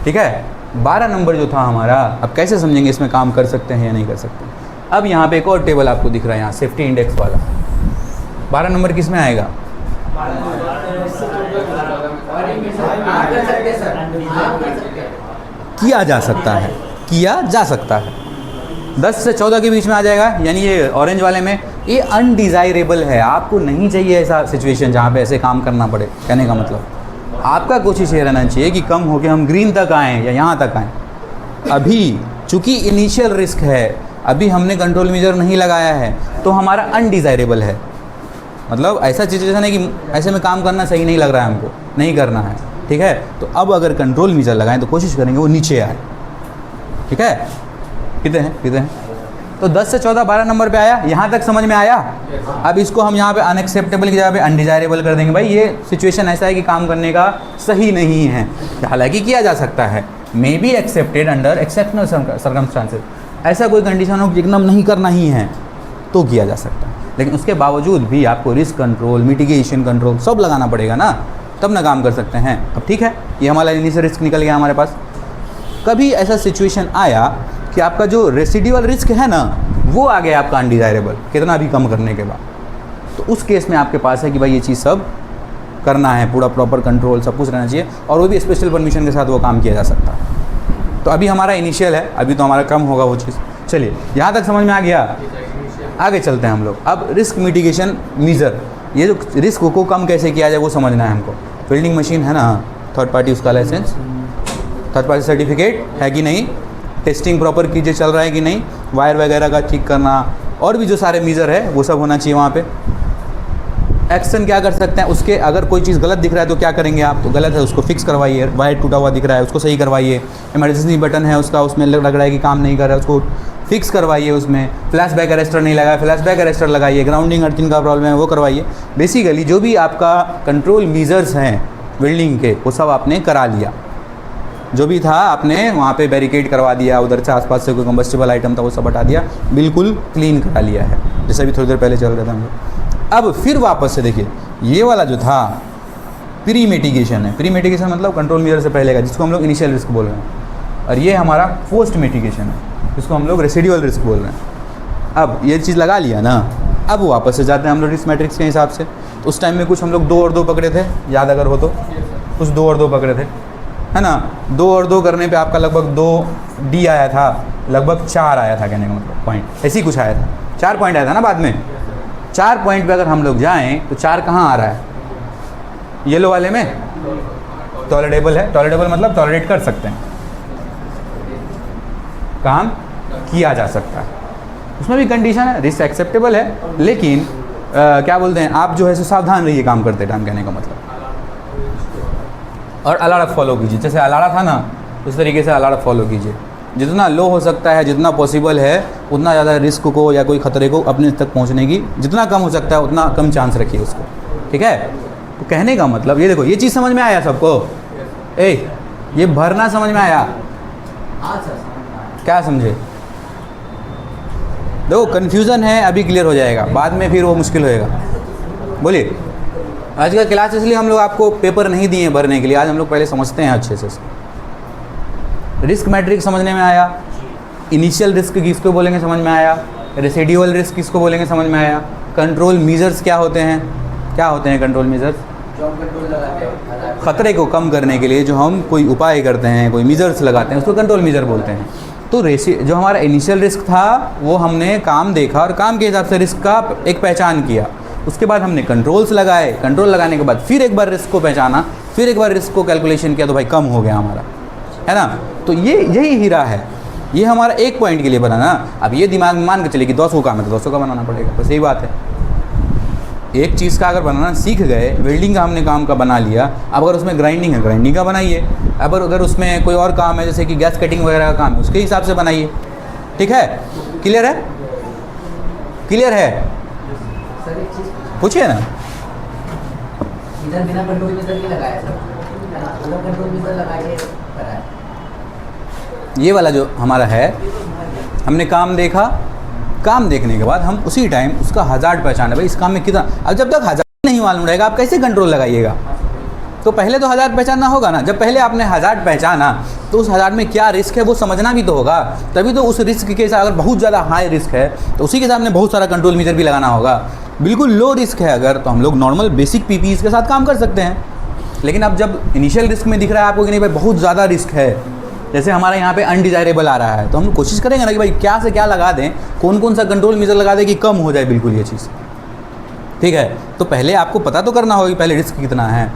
ठीक है। 12 नंबर जो था हमारा, अब कैसे समझेंगे इसमें काम कर सकते हैं या नहीं कर सकते? अब यहाँ पे एक और टेबल आपको दिख रहा है, यहाँ सेफ्टी इंडेक्स वाला। 12 नंबर किस में आएगा? किया जा सकता है, किया जा सकता है। 10 से 14 के बीच में आ जाएगा, यानी ये ऑरेंज वाले में ये अनडिज़ायरेबल है। आपको नहीं चाहिए ऐसा सिचुएशन जहाँ पे ऐसे काम करना पड़े। कहने का मतलब आपका कोशिश ये रहना चाहिए कि कम हो के हम ग्रीन तक आएँ या यहाँ तक आएँ। अभी चूँकि इनिशियल रिस्क है, अभी हमने कंट्रोल मेजर नहीं लगाया है, तो हमारा अनडिज़ायरेबल है। मतलब ऐसा सिचुएशन है कि ऐसे में काम करना सही नहीं लग रहा है, हमको नहीं करना है, ठीक है। तो अब अगर कंट्रोल मेजर लगाएं तो कोशिश करेंगे वो नीचे आए, ठीक है। कितने हैं? तो 10 से 14 12 नंबर पे आया, यहाँ तक समझ में आया। अब इसको हम यहाँ पे अनएक्सेप्टेबल की जगह पे अनडिज़ायरेबल कर देंगे। भाई ये सिचुएशन ऐसा है कि काम करने का सही नहीं है, हालांकि किया जा सकता है। May be accepted under exceptional circumstances, ऐसा कोई कंडीशन हो एकदम नहीं करना ही है तो किया जा सकता है, लेकिन उसके बावजूद भी आपको रिस्क कंट्रोल, मिटिगेशन कंट्रोल सब लगाना पड़ेगा ना, तब ना काम कर सकते हैं। अब ठीक है, ये हमारा इनिशियल रिस्क निकल गया हमारे पास। कभी ऐसा सिचुएशन आया कि आपका जो रेसिडुअल रिस्क है ना वो आ गया आपका अनडिज़ायरेबल कितना भी कम करने के बाद, तो उस केस में आपके पास है कि भाई ये चीज़ सब करना है, पूरा प्रॉपर कंट्रोल सब कुछ रहना चाहिए, और वो भी स्पेशल परमिशन के साथ वो काम किया जा सकता है। तो अभी हमारा इनिशियल है, अभी तो हमारा कम होगा वो चीज़। चलिए यहाँ तक समझ में आ गया, आगे चलते हैं हम लोग। अब रिस्क मिटिगेशन मीज़र, ये जो रिस्क को कम कैसे किया जाए वो समझना है हमको। वेल्डिंग मशीन है ना, थर्ड पार्टी उसका लाइसेंस, थर्ड पार्टी सर्टिफिकेट है कि नहीं, टेस्टिंग प्रॉपर कीजिए चल रहा है कि नहीं, वायर वगैरह का ठीक करना, और भी जो सारे मीज़र है वो सब होना चाहिए वहाँ पे। एक्शन क्या कर सकते हैं उसके, अगर कोई चीज़ गलत दिख रहा है तो क्या करेंगे आप, तो गलत है उसको फिक्स करवाइए, वायर टूटा हुआ दिख रहा है उसको सही करवाइए, इमरजेंसी बटन है उसका उसमें लग रहा है कि काम नहीं कर रहा है उसको फिक्स करवाइए, उसमें फ्लैश बैक अरेस्टर नहीं लगा है फ्लैश बैक अरेस्टर लगाइए, ग्राउंडिंग अर्थिंग का प्रॉब्लम है वो करवाइए। बेसिकली जो भी आपका कंट्रोल मीज़र्स हैं वेल्डिंग के वो सब आपने करा लिया, जो भी था आपने वहाँ पे बैरिकेड करवा दिया, उधर से आसपास से कोई कंबस्टिबल आइटम था वो सब हटा दिया, बिल्कुल क्लीन करा लिया है, जैसे अभी थोड़ी देर पहले चल रहा था हम लोग। अब फिर वापस से देखिए, ये वाला जो था प्री मिटिगेशन है। प्री मिटिगेशन मतलब कंट्रोल मीज़र से पहले का, जिसको हम लोग इनिशियल रिस्क बोल रहे हैं, और ये हमारा पोस्ट मिटिगेशन है, जिसको हम लोग रेसिडुअल रिस्क बोल रहे हैं। अब ये चीज़ लगा लिया ना, अब वापस से जाते हैं हम लोग रिस्क मैट्रिक्स के हिसाब से। तो उस टाइम में कुछ हम लोग 2 और 2 पकड़े थे, याद अगर हो तो, कुछ 2 और 2 पकड़े थे, है ना। 2 और 2 करने पे आपका लगभग 2 डी आया था, लगभग 4 आया था, कहने का मतलब पॉइंट ऐसी कुछ आया था, 4 पॉइंट आया था ना बाद में। 4 पॉइंट पे अगर हम लोग जाएं तो 4 कहाँ आ रहा है, येलो वाले में टॉलरेटेबल है, टॉलरेटेबल मतलब टॉलरेट कर सकते हैं, काम किया जा सकता है, उसमें भी कंडीशन है, रिस्क एक्सेप्टेबल है, लेकिन क्या बोलते हैं आप जो है सो सावधान रहिए काम करते टाइम, कहने का मतलब। और अलार्म फॉलो कीजिए, जैसे अलार्म था ना उस तरीके से अलार्म फॉलो कीजिए, जितना लो हो सकता है, जितना पॉसिबल है उतना ज़्यादा रिस्क को या कोई ख़तरे को अपने तक पहुंचने की जितना कम हो सकता है उतना कम चांस रखिए उसको, ठीक है। तो कहने का मतलब ये देखो, ये चीज़ समझ में आया सबको, ये भरना समझ में आया, क्या समझे। देखो कन्फ्यूज़न है, अभी क्लियर हो जाएगा, बाद में फिर वो मुश्किल होएगा। बोलिए, आज का क्लास इसलिए हम लोग आपको पेपर नहीं दिए भरने के लिए, आज हम लोग पहले समझते हैं अच्छे से। रिस्क मैट्रिक्स समझने में आया, इनिशियल रिस्क किसको बोलेंगे समझ में आया, रेसिडुअल रिस्क किसको बोलेंगे समझ में आया, कंट्रोल मीज़र्स क्या होते हैं, क्या होते हैं कंट्रोल मीज़र्स, ख़तरे को कम करने के लिए जो हम कोई उपाय करते हैं, कोई मीज़र्स लगाते हैं, उसको कंट्रोल मीज़र बोलते हैं। तो जो हमारा इनिशियल रिस्क था वो हमने काम देखा और काम के हिसाब से रिस्क का एक पहचान किया, उसके बाद हमने कंट्रोल्स लगाए, कंट्रोल लगाने के बाद फिर एक बार रिस्क को पहचाना, फिर एक बार रिस्क को कैलकुलेशन किया, तो भाई कम हो गया हमारा, है ना। तो यही हीरा है, ये हमारा एक पॉइंट के लिए बना ना। अब ये दिमाग में मान के चलिए कि 200 काम है तो 200 का बनाना पड़ेगा, बस यही बात है। एक चीज़ का अगर बनाना सीख गए, वेल्डिंग का हमने काम का बना लिया, अब अगर उसमें ग्राइंडिंग है ग्राइंडिंग का बनाइए, अब अगर उसमें कोई और काम है जैसे कि गैस कटिंग वगैरह का काम है उसके हिसाब से बनाइए, ठीक है। क्लियर है, क्लियर है, सर एक चीज़ पूछिए ना। इधर बिना कंट्रोल मीटर के लगाया सर, अलग कंट्रोल मीटर लगाए करा है। ये वाला जो हमारा है, हमने काम देखा, काम देखने के बाद हम उसी टाइम उसका हज़ार्ड पहचाना, भाई इस काम में कितना, अब जब तक हज़ार्ड नहीं मालूम रहेगा आप कैसे कंट्रोल लगाइएगा। तो पहले तो हज़ार्ड पहचानना होगा ना, जब पहले आपने हज़ार्ड पहचाना तो उस हज़ार्ड में क्या रिस्क है वो समझना भी तो होगा, तभी तो उस रिस्क के साथ, अगर बहुत ज़्यादा हाई रिस्क है तो उसी के साथ में बहुत सारा कंट्रोल मीटर भी लगाना होगा। बिल्कुल लो रिस्क है अगर, तो हम लोग नॉर्मल बेसिक पीपीईज के साथ काम कर सकते हैं। लेकिन अब जब इनिशियल रिस्क में दिख रहा है आपको कि नहीं भाई बहुत ज़्यादा रिस्क है, जैसे हमारे यहाँ पे अनडिज़ायरेबल आ रहा है, तो हम कोशिश करेंगे ना कि भाई क्या से क्या लगा दें, कौन कौन सा कंट्रोल मीटर लगा दें कि कम हो जाए बिल्कुल ये चीज़, ठीक है। तो पहले आपको पता तो करना होगा कि पहले रिस्क कितना है।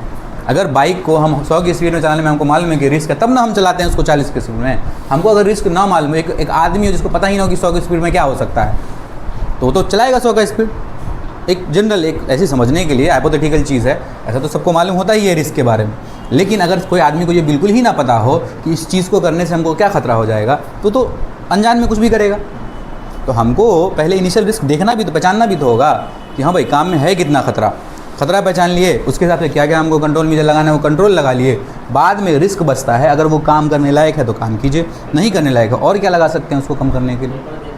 अगर बाइक को हम 100 की स्पीड में चलाने में हमको मालूम है कि रिस्क है, तब ना हम चलाते हैं उसको 40 की स्पीड में। हमको अगर रिस्क ना मालूम है, एक आदमी हो जिसको पता ही ना हो कि 100 की स्पीड में क्या हो सकता है, तो वो तो चलाएगा 100 का स्पीड। एक जनरल, एक ऐसी समझने के लिए हाइपोथेटिकल चीज़ है, ऐसा तो सबको मालूम होता ही है रिस्क के बारे में। लेकिन अगर कोई आदमी को ये बिल्कुल ही ना पता हो कि इस चीज़ को करने से हमको क्या खतरा हो जाएगा, तो अनजान में कुछ भी करेगा। तो हमको पहले इनिशियल रिस्क देखना भी तो, पहचानना भी तो होगा कि हाँ भाई काम में है कितना खतरा, खतरा पहचान लिए, उसके हिसाब से क्या क्या हमको कंट्रोल मीटर लगाना है वो कंट्रोल लगा लिए। बाद में रिस्क बचता है, अगर वो काम करने लायक है तो काम कीजिए, नहीं करने लायक है और क्या लगा सकते हैं उसको कम करने के लिए।